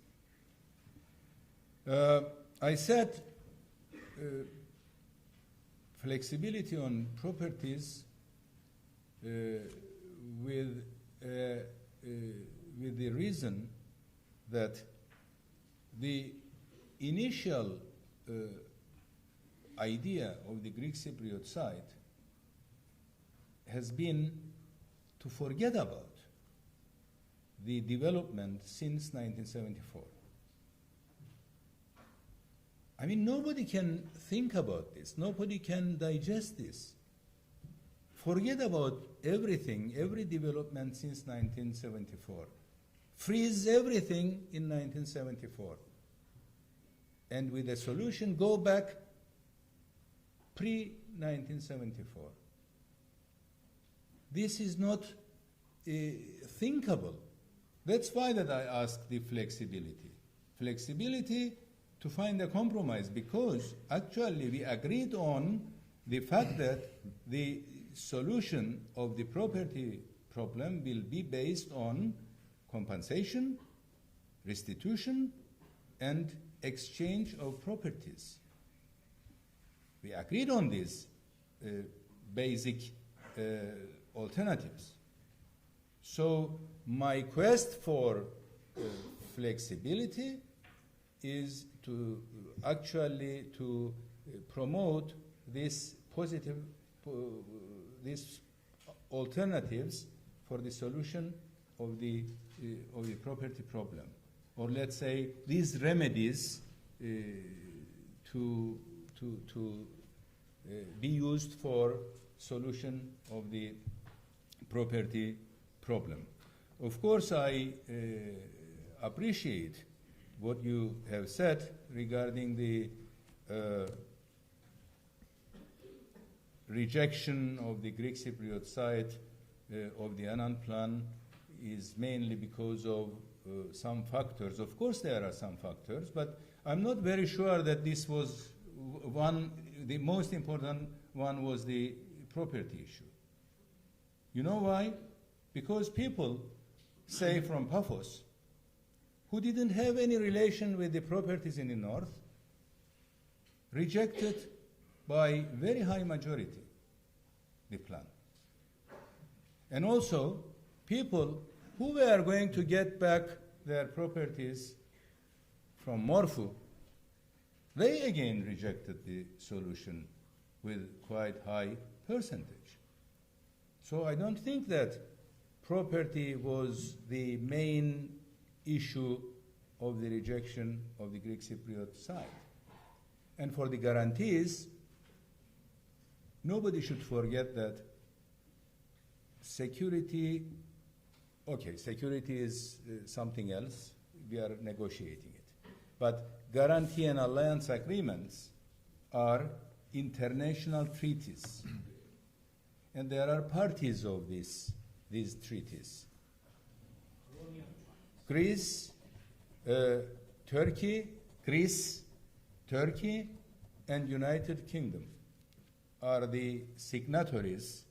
I said flexibility on properties with the reason that the initial idea of the Greek Cypriot side has been to forget about the development since 1974. I mean, nobody can think about this. Nobody can digest this. Forget about everything, every development since 1974. Freeze everything in 1974. And with a solution, go back pre-1974. This is not thinkable. That's why that I asked the flexibility. Flexibility to find a compromise, because actually we agreed on the fact that the solution of the property problem will be based on compensation, restitution, and exchange of properties. We agreed on these basic alternatives. So my quest for flexibility is to actually to promote this positive, these alternatives for the solution of the property problem, or let's say these remedies to be used for solution of the property problem. Of course, I appreciate what you have said regarding the rejection of the Greek Cypriot side of the Annan plan is mainly because of some factors. Of course, there are some factors, but I'm not very sure that this was one. The most important one was the property issue. You know why? Because people, say from Paphos, who didn't have any relation with the properties in the north, rejected by very high majority the plan. And also, people who were going to get back their properties from Morphu, they again rejected the solution with quite high percentage. So I don't think that property was the main issue of the rejection of the Greek Cypriot side. And for the guarantees, nobody should forget that security, okay, security is something else. We are negotiating it. But guarantee and alliance agreements are international treaties. And there are parties of these treaties. Greece, Turkey, and United Kingdom are the signatories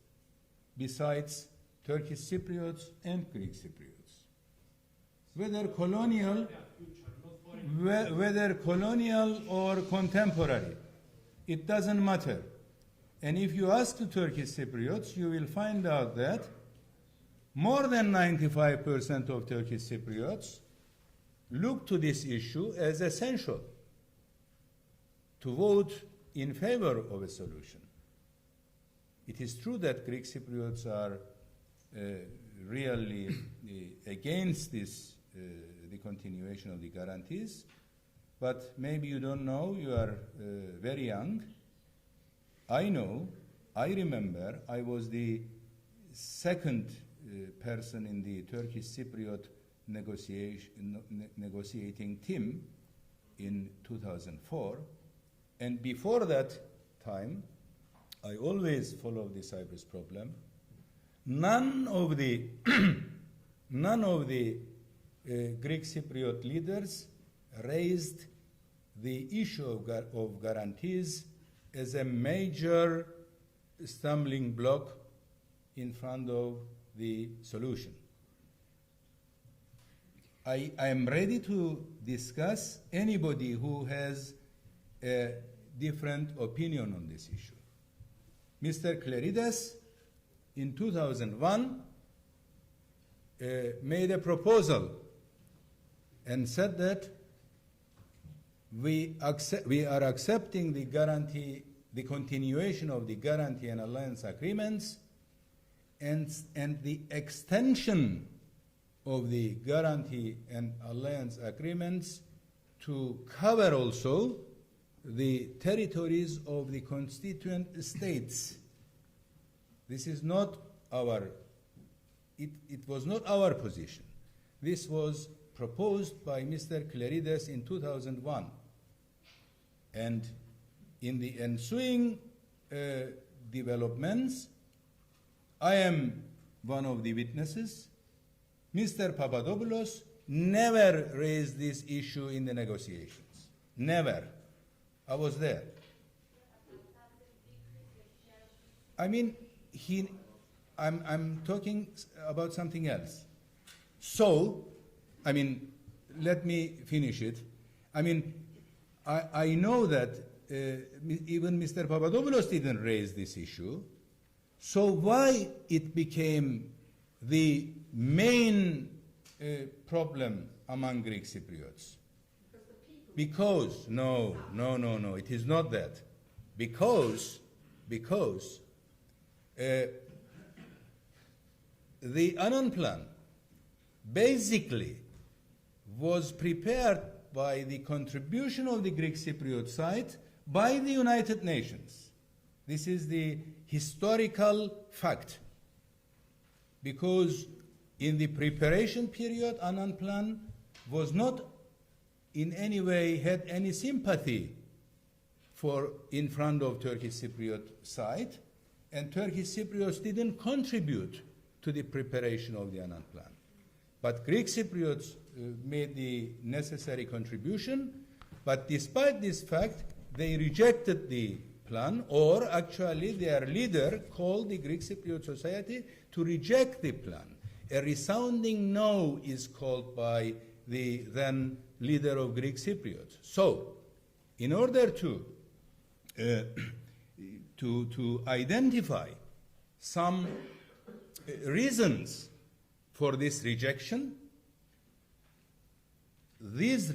besides Turkish Cypriots and Greek Cypriots. Whether colonial or contemporary, it doesn't matter. And if you ask the Turkish Cypriots, you will find out that more than 95% of Turkish Cypriots look to this issue as essential to vote in favor of a solution. It is true that Greek Cypriots are really against this, the continuation of the guarantees, but maybe you don't know, you are very young. I know, I remember, I was the second person in the Turkish Cypriot negotiating team in 2004, and before that time, I always followed the Cyprus problem. None of the Greek Cypriot leaders raised the issue of guarantees as a major stumbling block in front of the solution. I am ready to discuss anybody who has a different opinion on this issue. Mr. Klerides, in 2001, made a proposal and said that we are accepting the guarantee, the continuation of the guarantee and alliance agreements, and the extension of the guarantee and alliance agreements to cover also the territories of the constituent states. This is not our, it was not our position. This was proposed by Mr. Klerides in 2001. And in the ensuing developments, I am one of the witnesses. Mr. Papadopoulos never raised this issue in the negotiations. Never. I was there. I mean, I'm talking about something else. So, I mean, let me finish it. I mean, I know that even Mr. Papadopoulos didn't raise this issue. So why it became the main problem among Greek Cypriots? Because, no, it is not that. Because the Annan Plan basically was prepared by the contribution of the Greek Cypriot side by the United Nations. This is the historical fact. Because in the preparation period, Annan Plan was not in any way had any sympathy for in front of Turkish Cypriot side, and Turkish Cypriots didn't contribute to the preparation of the Annan Plan. But Greek Cypriots made the necessary contribution, but despite this fact, they rejected the plan, or actually their leader called the Greek Cypriot Society to reject the plan. A resounding no is called by the then leader of Greek Cypriots. So, in order to identify some reasons for this rejection, these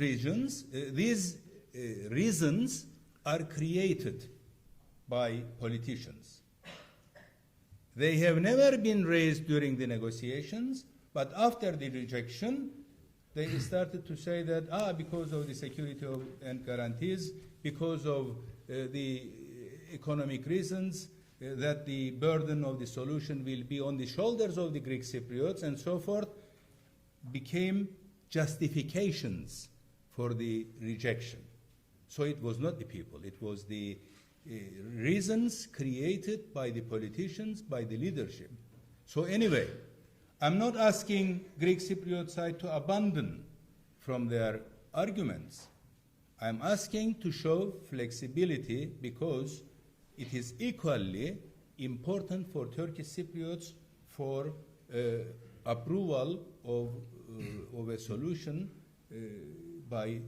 reasons are created by politicians. They have never been raised during the negotiations, but after the rejection, they started to say that, because of the security and guarantees, because of the economic reasons, that the burden of the solution will be on the shoulders of the Greek Cypriots and so forth, became justifications for the rejection. So it was not the people, it was the reasons created by the politicians, by the leadership. So anyway, I'm not asking Greek Cypriot side to abandon from their arguments. I'm asking to show flexibility because it is equally important for Turkish Cypriots for approval of a solution by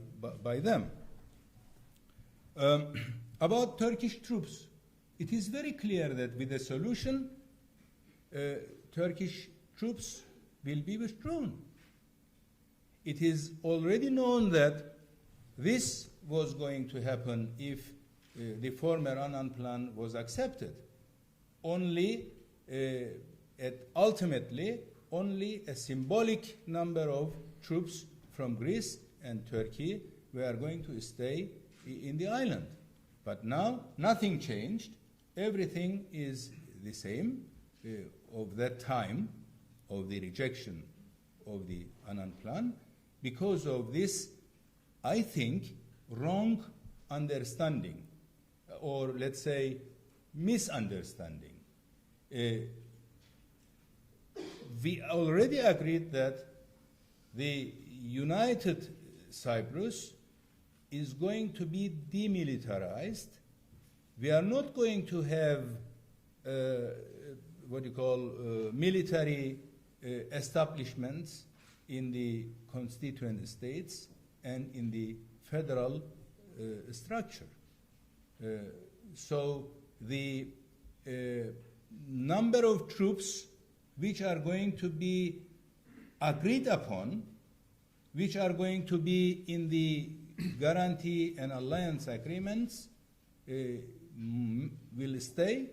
them. About Turkish troops, it is very clear that with a solution, Turkish troops will be withdrawn. It is already known that this was going to happen if the former Annan Plan was accepted. Ultimately, only a symbolic number of troops from Greece and Turkey were going to stay in the island. But now, nothing changed. Everything is the same of that time of the rejection of the Annan Plan because of this, I think, wrong understanding, or let's say misunderstanding. We already agreed that the United Cyprus is going to be demilitarized. We are not going to have military establishments in the constituent states and in the federal structure. So the number of troops which are going to be agreed upon, which are going to be in the guarantee and alliance agreements, will stay.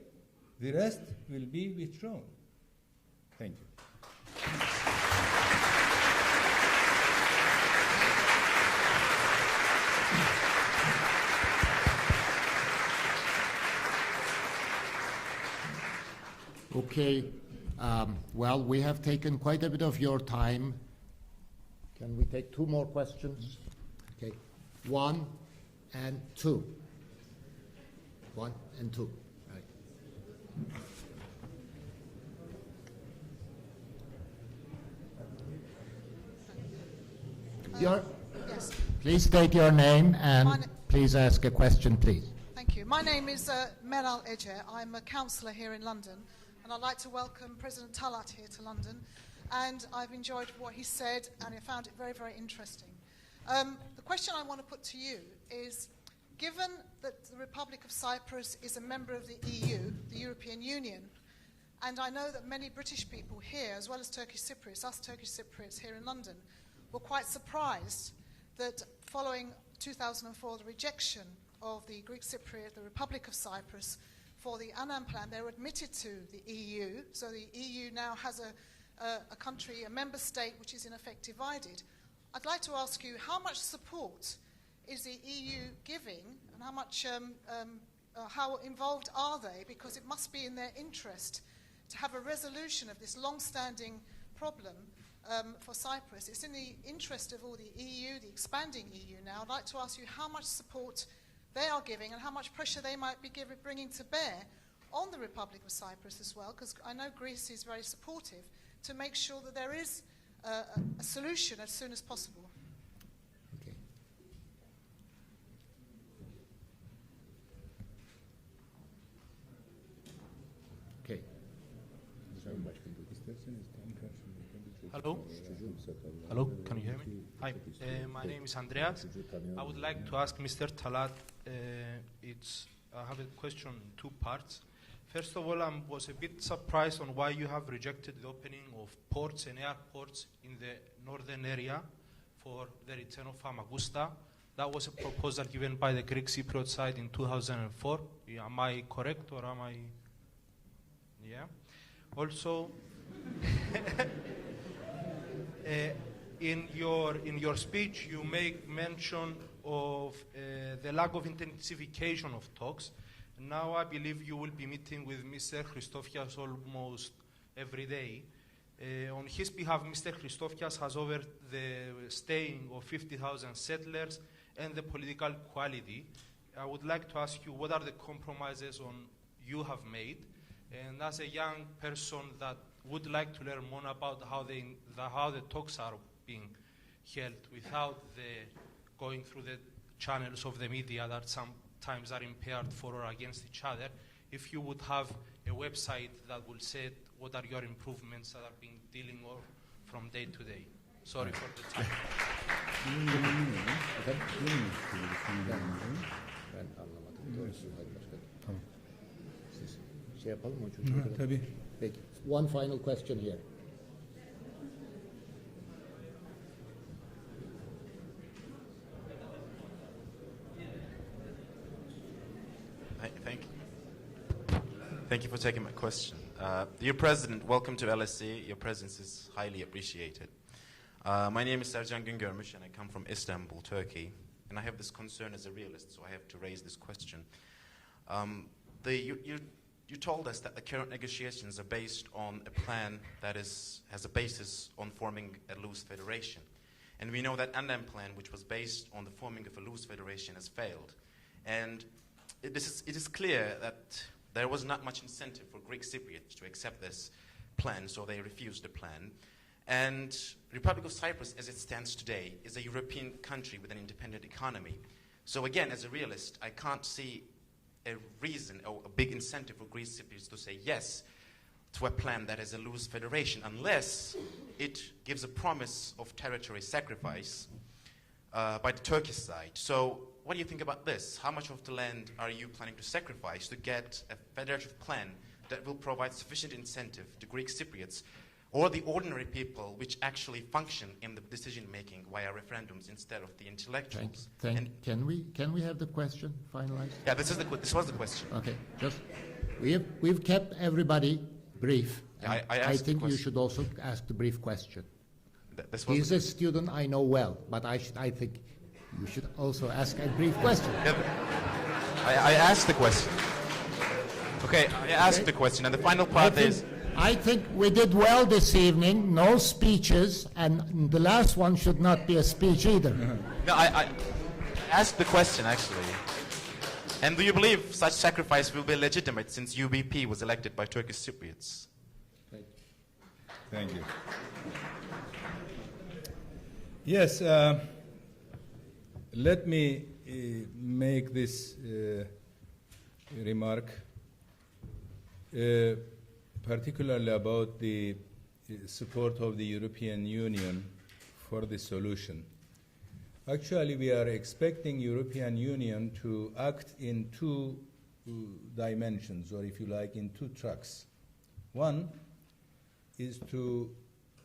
The rest will be withdrawn. Thank you. Okay. Well, we have taken quite a bit of your time. Can we take two more questions? Okay. 1 and 2. 1 and 2. Right. Yes. Please state your name and please ask a question, please. Thank you. My name is Meral Ece. I'm a councillor here in London, and I'd like to welcome President Talat here to London. And I've enjoyed what he said, and I found it very, very interesting. The question I want to put to you is, given that the Republic of Cyprus is a member of the EU, the European Union, and I know that many British people here, as well as Turkish Cypriots, us Turkish Cypriots here in London, were quite surprised that following 2004, the rejection of the Greek Cypriot, the Republic of Cyprus, for the Annan Plan, they were admitted to the EU. So the EU now has a country, a member state, which is in effect divided. I'd like to ask you, how much support is the EU giving, and how much, how involved are they? Because it must be in their interest to have a resolution of this long-standing problem for Cyprus. It's in the interest of all the EU, the expanding EU now. I'd like to ask you how much support they are giving and how much pressure they might be bringing to bear on the Republic of Cyprus as well, because I know Greece is very supportive, to make sure that there is a solution as soon as possible. Okay. Okay. Hello? Hello, can you hear me? Hi, my name is Andreas. I would like to ask Mr. Talat, I have a question in two parts. First of all, I was a bit surprised on why you have rejected the opening of ports and airports in the northern area for the return of Famagusta. That was a proposal given by the Greek Cypriot side in 2004. Am I correct, or am I? Yeah. Also, in your speech, you make mention of the lack of intensification of talks. Now I believe you will be meeting with Mr. Christofias almost every day. On his behalf, Mr. Christofias has over the staying of 50,000 settlers and the political quality. I would like to ask you, what are the compromises you have made? And as a young person that would like to learn more about how the talks are being held without going through the channels of the media that sometimes are impaired for or against each other, if you would have a website that will say what are your improvements that are being dealing with from day to day. Sorry for the time. One final question here. Thank you for taking my question. Dear President, welcome to LSE. Your presence is highly appreciated. My name is Sercan Güngörmüş, and I come from Istanbul, Turkey. And I have this concern as a realist, so I have to raise this question. You told us that the current negotiations are based on a plan that has a basis on forming a loose federation. And we know that Annan plan, which was based on the forming of a loose federation, has failed. And it is clear that there was not much incentive for Greek Cypriots to accept this plan, so they refused the plan. And Republic of Cyprus, as it stands today, is a European country with an independent economy. So again, as a realist, I can't see a reason or a big incentive for Greek Cypriots to say yes to a plan that is a loose federation, unless it gives a promise of territory sacrifice by the Turkish side. So what do you think about this? How much of the land are you planning to sacrifice to get a federative plan that will provide sufficient incentive to Greek Cypriots or the ordinary people which actually function in the decision-making via referendums instead of the intellectuals? Can we have the question finalized? Yeah, this was the question. Okay, we've kept everybody brief. I think you should also ask the brief question. He's a student I know well, but I think you should also ask a brief question. Yeah, I asked the question. Okay, I asked the question, and the final part is... I think we did well this evening, no speeches, and the last one should not be a speech either. No, I asked the question, actually. And do you believe such sacrifice will be legitimate since UBP was elected by Turkish Cypriots? Thank you. Yes, let me make this remark, particularly about the support of the European Union for the solution. Actually, we are expecting European Union to act in two dimensions, or if you like, in two tracks. One is to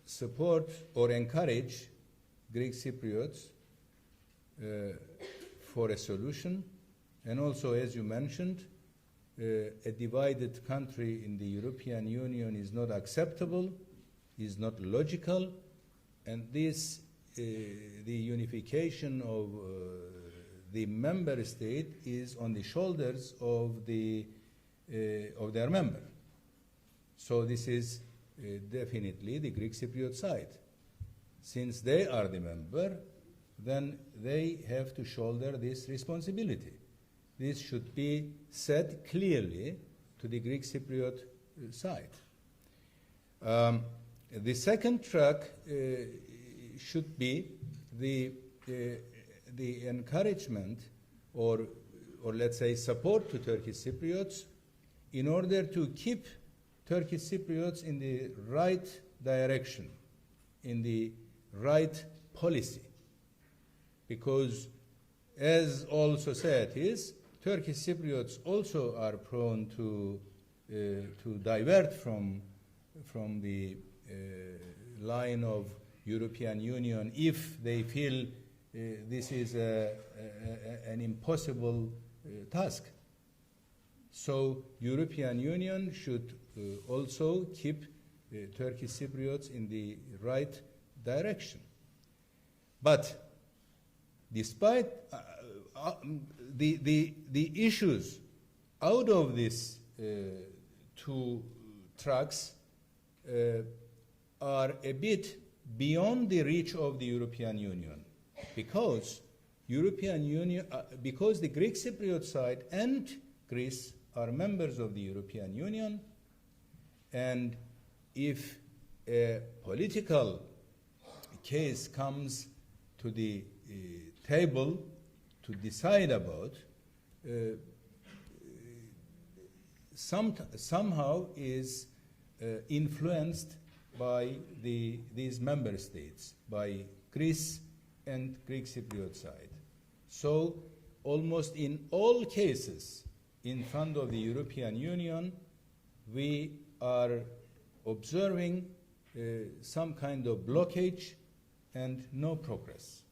support or encourage Greek Cypriots for a solution, and also, as you mentioned, a divided country in the European Union is not acceptable, is not logical, and this, the unification of the member state is on the shoulders of their member. So this is definitely the Greek Cypriot side. Since they are the member, then they have to shoulder this responsibility. This should be said clearly to the Greek Cypriot side. The second track should be the encouragement or let's say support to Turkish Cypriots in order to keep Turkish Cypriots in the right direction, in the right policy. Because as all societies, Turkish Cypriots also are prone to divert from the line of European Union if they feel this is an impossible task. So European Union should also keep Turkish Cypriots in the right direction. But despite the issues out of these two tracks are a bit beyond the reach of the European Union, because because the Greek Cypriot side and Greece are members of the European Union, and if a political case comes to the table to decide about, somehow is influenced by these member states, by Greece and Greek Cypriot side. So almost in all cases in front of the European Union, we are observing some kind of blockage and no progress.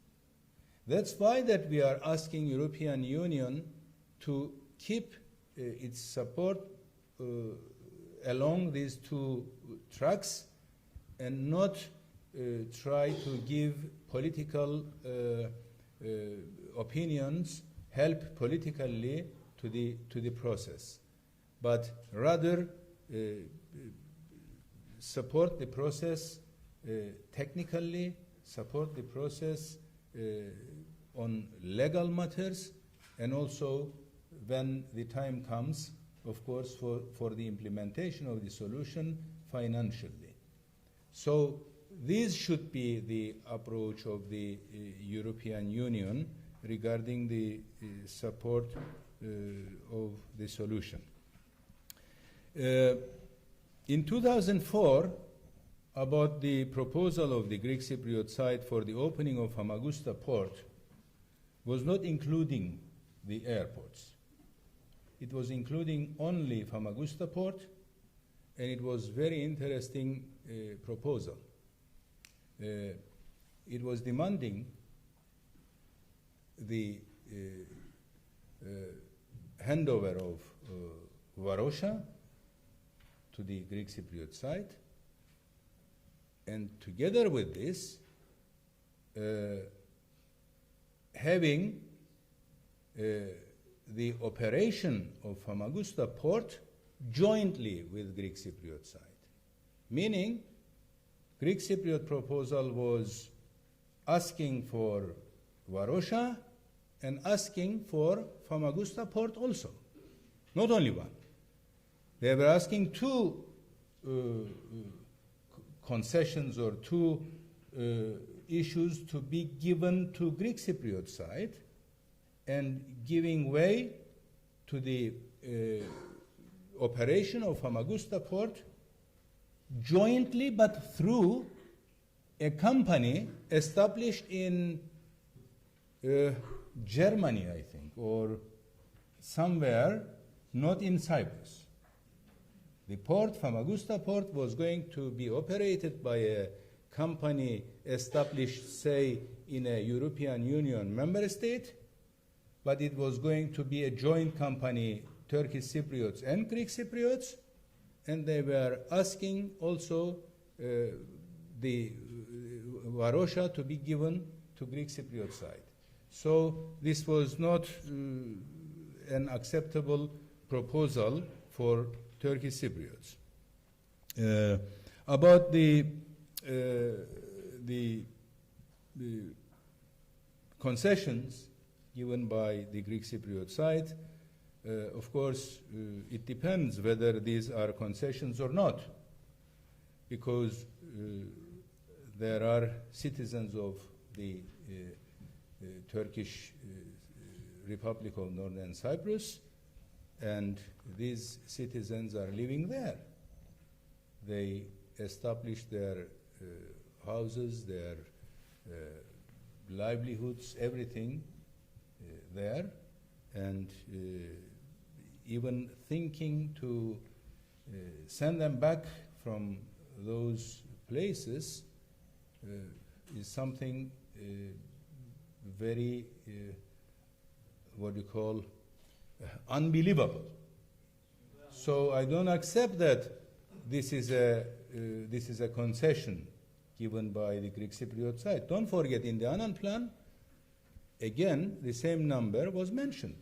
That's why that we are asking European Union to keep its support along these two tracks and not try to give political opinions, help politically to the process, but rather support the process technically, support the process on legal matters, and also when the time comes, of course, for the implementation of the solution financially. So this should be the approach of the European Union regarding the support of the solution. In 2004, about the proposal of the Greek Cypriot side for the opening of Famagusta port was not including the airports. It was including only Famagusta port, and it was very interesting proposal. It was demanding the handover of Varosha to the Greek Cypriot side, and together with this, having the operation of Famagusta port jointly with Greek Cypriot side. Meaning, Greek Cypriot proposal was asking for Varosha and asking for Famagusta port also, not only one. They were asking two concessions or two issues to be given to Greek Cypriot side and giving way to the operation of Famagusta port jointly but through a company established in Germany, I think, or somewhere not in Cyprus. The port, Famagusta port, was going to be operated by a company established, say, in a European Union member state, but it was going to be a joint company, Turkish Cypriots and Greek Cypriots, and they were asking also the Varosha to be given to Greek Cypriot side. So this was not an acceptable proposal for Turkish Cypriots. About the concessions given by the Greek Cypriot side, of course, it depends whether these are concessions or not, because there are citizens of the Turkish Republic of Northern Cyprus, and these citizens are living there. They established their houses, their livelihoods, everything there, and even thinking to send them back from those places is something very, what you call, unbelievable. So I don't accept that this is a concession given by the Greek Cypriot side. Don't forget, in the Annan plan, again, the same number was mentioned.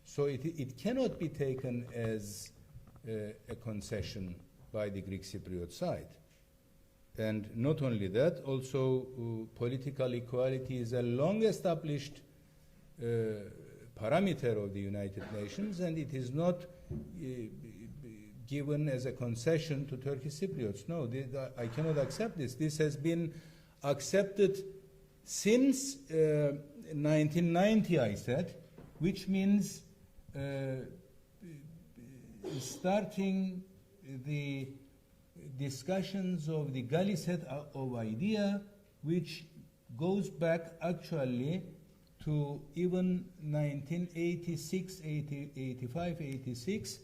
So it cannot be taken as a concession by the Greek Cypriot side. And not only that, also political equality is a long-established parameter of the United Nations, and it is not given as a concession to Turkish Cypriots. No, I cannot accept this. This has been accepted since 1990, I said, which means starting the discussions of the Gali set of idea, which goes back actually to even 1986, 85, 86,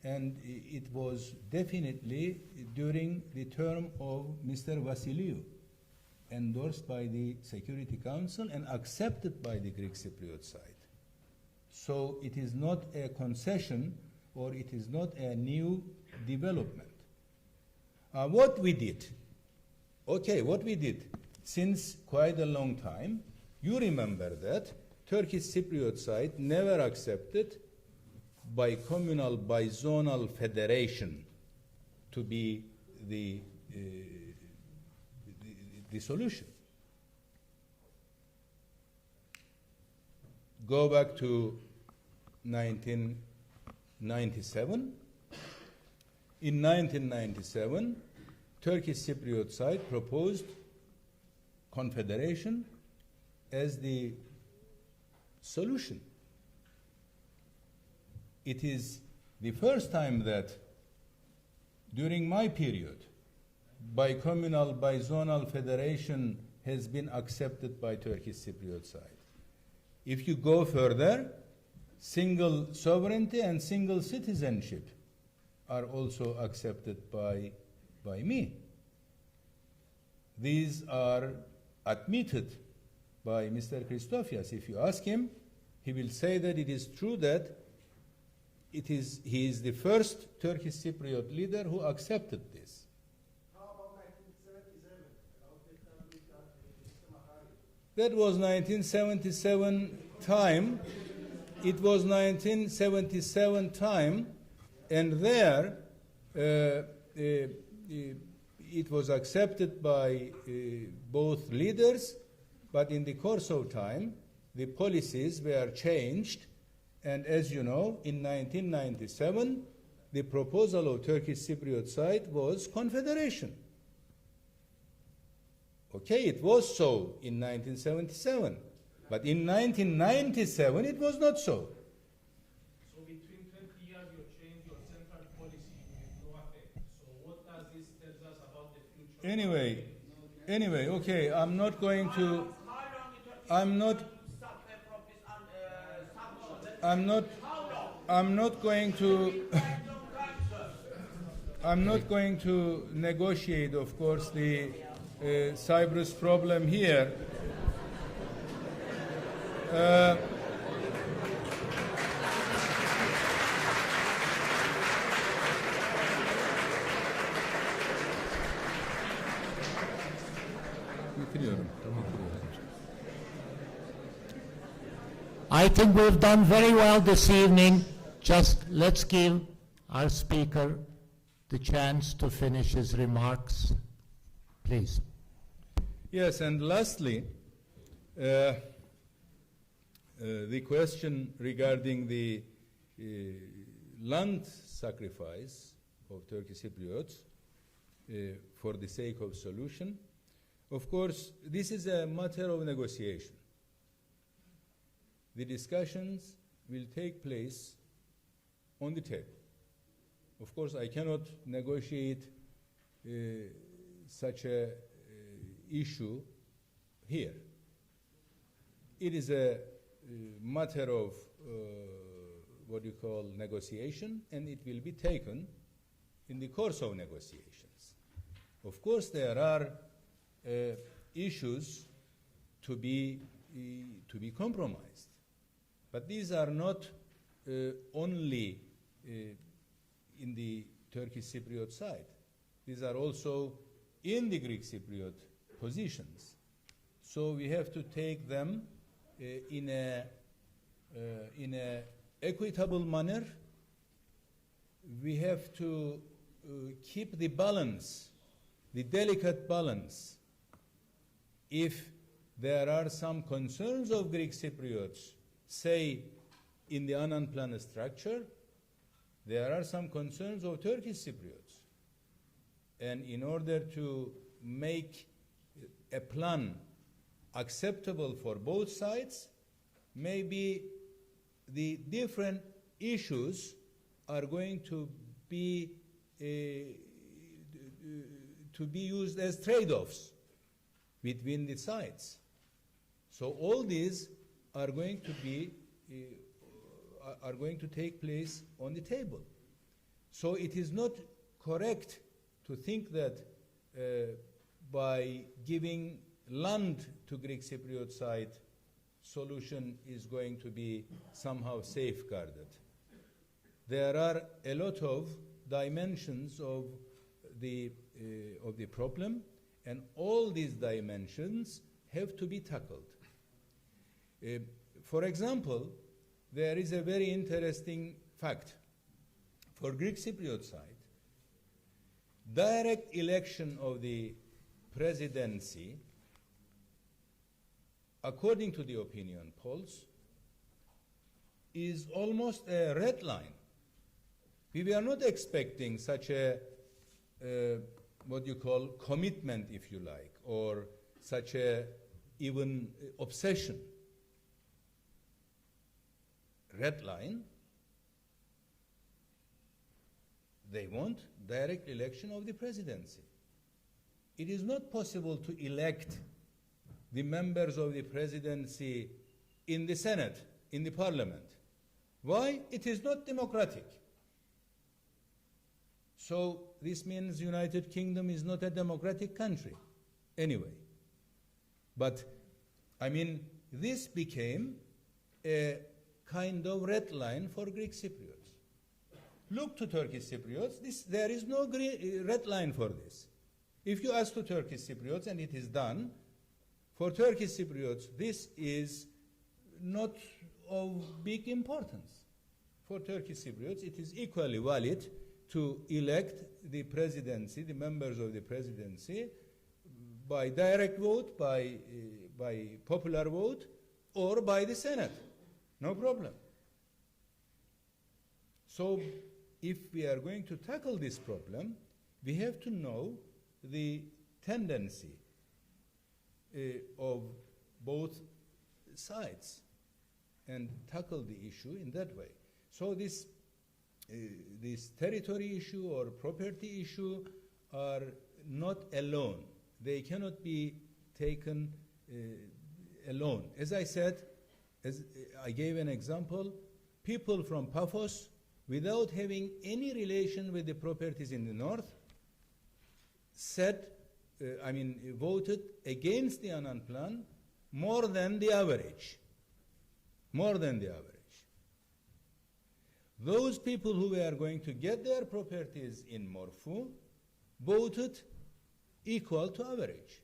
and it was definitely during the term of Mr. Vasiliou, endorsed by the Security Council and accepted by the Greek Cypriot side. So it is not a concession, or it is not a new development. What we did, since quite a long time, you remember that Turkish Cypriot side never accepted bicommunal, bizonal federation to be the solution. Go back to 1997. In 1997, Turkish Cypriot side proposed confederation as the solution. It is the first time that during my period, bicommunal, bizonal federation has been accepted by Turkish Cypriot side. If you go further, single sovereignty and single citizenship are also accepted by me. These are admitted by Mr. Christofias. If you ask him, he will say that it is true that he is the first Turkish Cypriot leader who accepted this. How about 1977? That was 1977 time. It was 1977 time, and there it was accepted by both leaders, but in the course of time, the policies were changed, and as you know, in 1997, the proposal of Turkish Cypriot side was confederation. Okay, it was so in 1977, but in 1997 it was not so. So between 20 years you changed your central policy with no effect. So what does this tell us about the future? Anyway, okay, I'm not going to negotiate, of course, the Cyprus problem here. I think we've done very well this evening. Just let's give our speaker the chance to finish his remarks, please. Yes, and lastly, the question regarding the land sacrifice of Turkish Cypriots for the sake of solution. Of course, this is a matter of negotiation. The discussions will take place on the table. Of course, I cannot negotiate such a issue here. It is a matter of what you call negotiation, and it will be taken in the course of negotiations. Of course, there are issues to be compromised, but these are not only in the Turkish Cypriot side. These are also in the Greek Cypriot positions. So we have to take them in a equitable manner. We have to keep the balance, the delicate balance. If there are some concerns of Greek Cypriots, say in the Annan plan structure, there are some concerns of Turkish Cypriots. And in order to make a plan acceptable for both sides, maybe the different issues are going to be used as trade-offs between the sides. So all these are going to be are going to take place on the table. So it is not correct to think that by giving land to Greek Cypriot side, solution is going to be somehow safeguarded. There are a lot of dimensions of the problem, and all these dimensions have to be tackled. For example, there is a very interesting fact. For Greek Cypriot side, direct election of the presidency, according to the opinion polls, is almost a red line. We were not expecting such a what you call commitment, if you like, or such a even obsession. Red line, they want direct election of the presidency. It is not possible to elect the members of the presidency in the Senate, in the parliament. Why? It is not democratic. So this means United Kingdom is not a democratic country anyway. But I mean, this became a kind of red line for Greek Cypriots. Look to Turkish Cypriots, there is no red line for this. If you ask to Turkish Cypriots, and it is done, for Turkish Cypriots, this is not of big importance. For Turkish Cypriots, it is equally valid to elect the presidency, the members of the presidency, by direct vote, by popular vote, or by the Senate. No problem. So if we are going to tackle this problem, we have to know the tendency. of both sides and tackle the issue in that way. So this territory issue or property issue are not alone. They cannot be taken alone. As I said, as I gave an example, people from Paphos, without having any relation with the properties in the north, voted against the Annan plan more than the average. More than the average. Those people who were going to get their properties in Morphu voted equal to average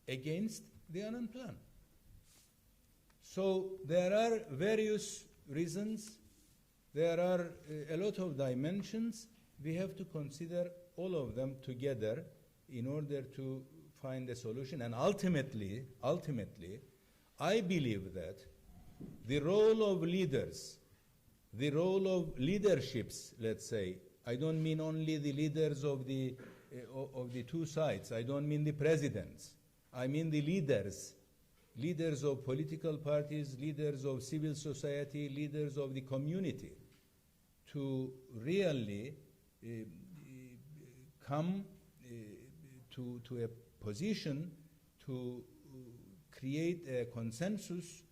against the Annan plan. So there are various reasons, there are a lot of dimensions. We have to consider all of them together in order to find a solution. And ultimately, I believe that the role of leaders, the role of leaderships, let's say, I don't mean only the leaders of the two sides, I don't mean the presidents, I mean the leaders of political parties, leaders of civil society, leaders of the community, to really come to a position to create a consensus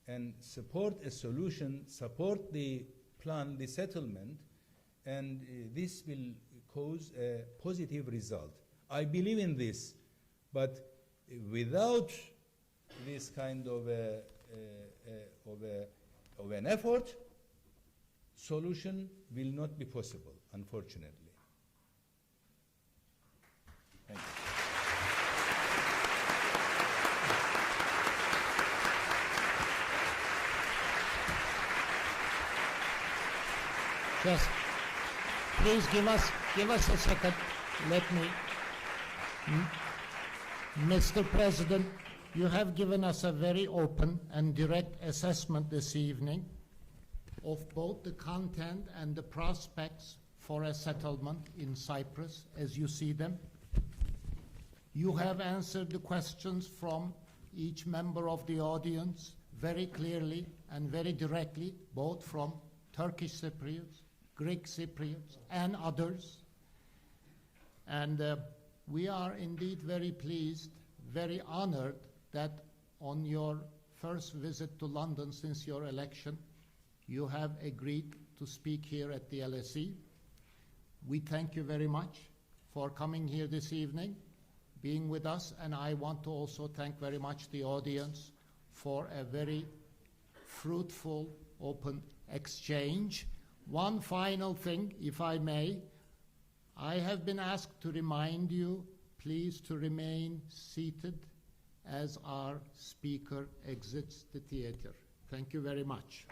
and support a solution, support the plan, the settlement, and this will cause a positive result. I believe in this, but without this kind of an effort, solution will not be possible, unfortunately. Thank you. Just please give us a second. Let me. Mr. President, you have given us a very open and direct assessment this evening of both the content and the prospects for a settlement in Cyprus as you see them. You have answered the questions from each member of the audience very clearly and very directly, both from Turkish Cypriots, Greek Cypriots, and others. And we are indeed very pleased, very honored that on your first visit to London since your election, you have agreed to speak here at the LSE. We thank you very much for coming here this evening, being with us, and I want to also thank very much the audience for a very fruitful, open exchange. One final thing, if I may. I have been asked to remind you, please, to remain seated as our speaker exits the theater. Thank you very much.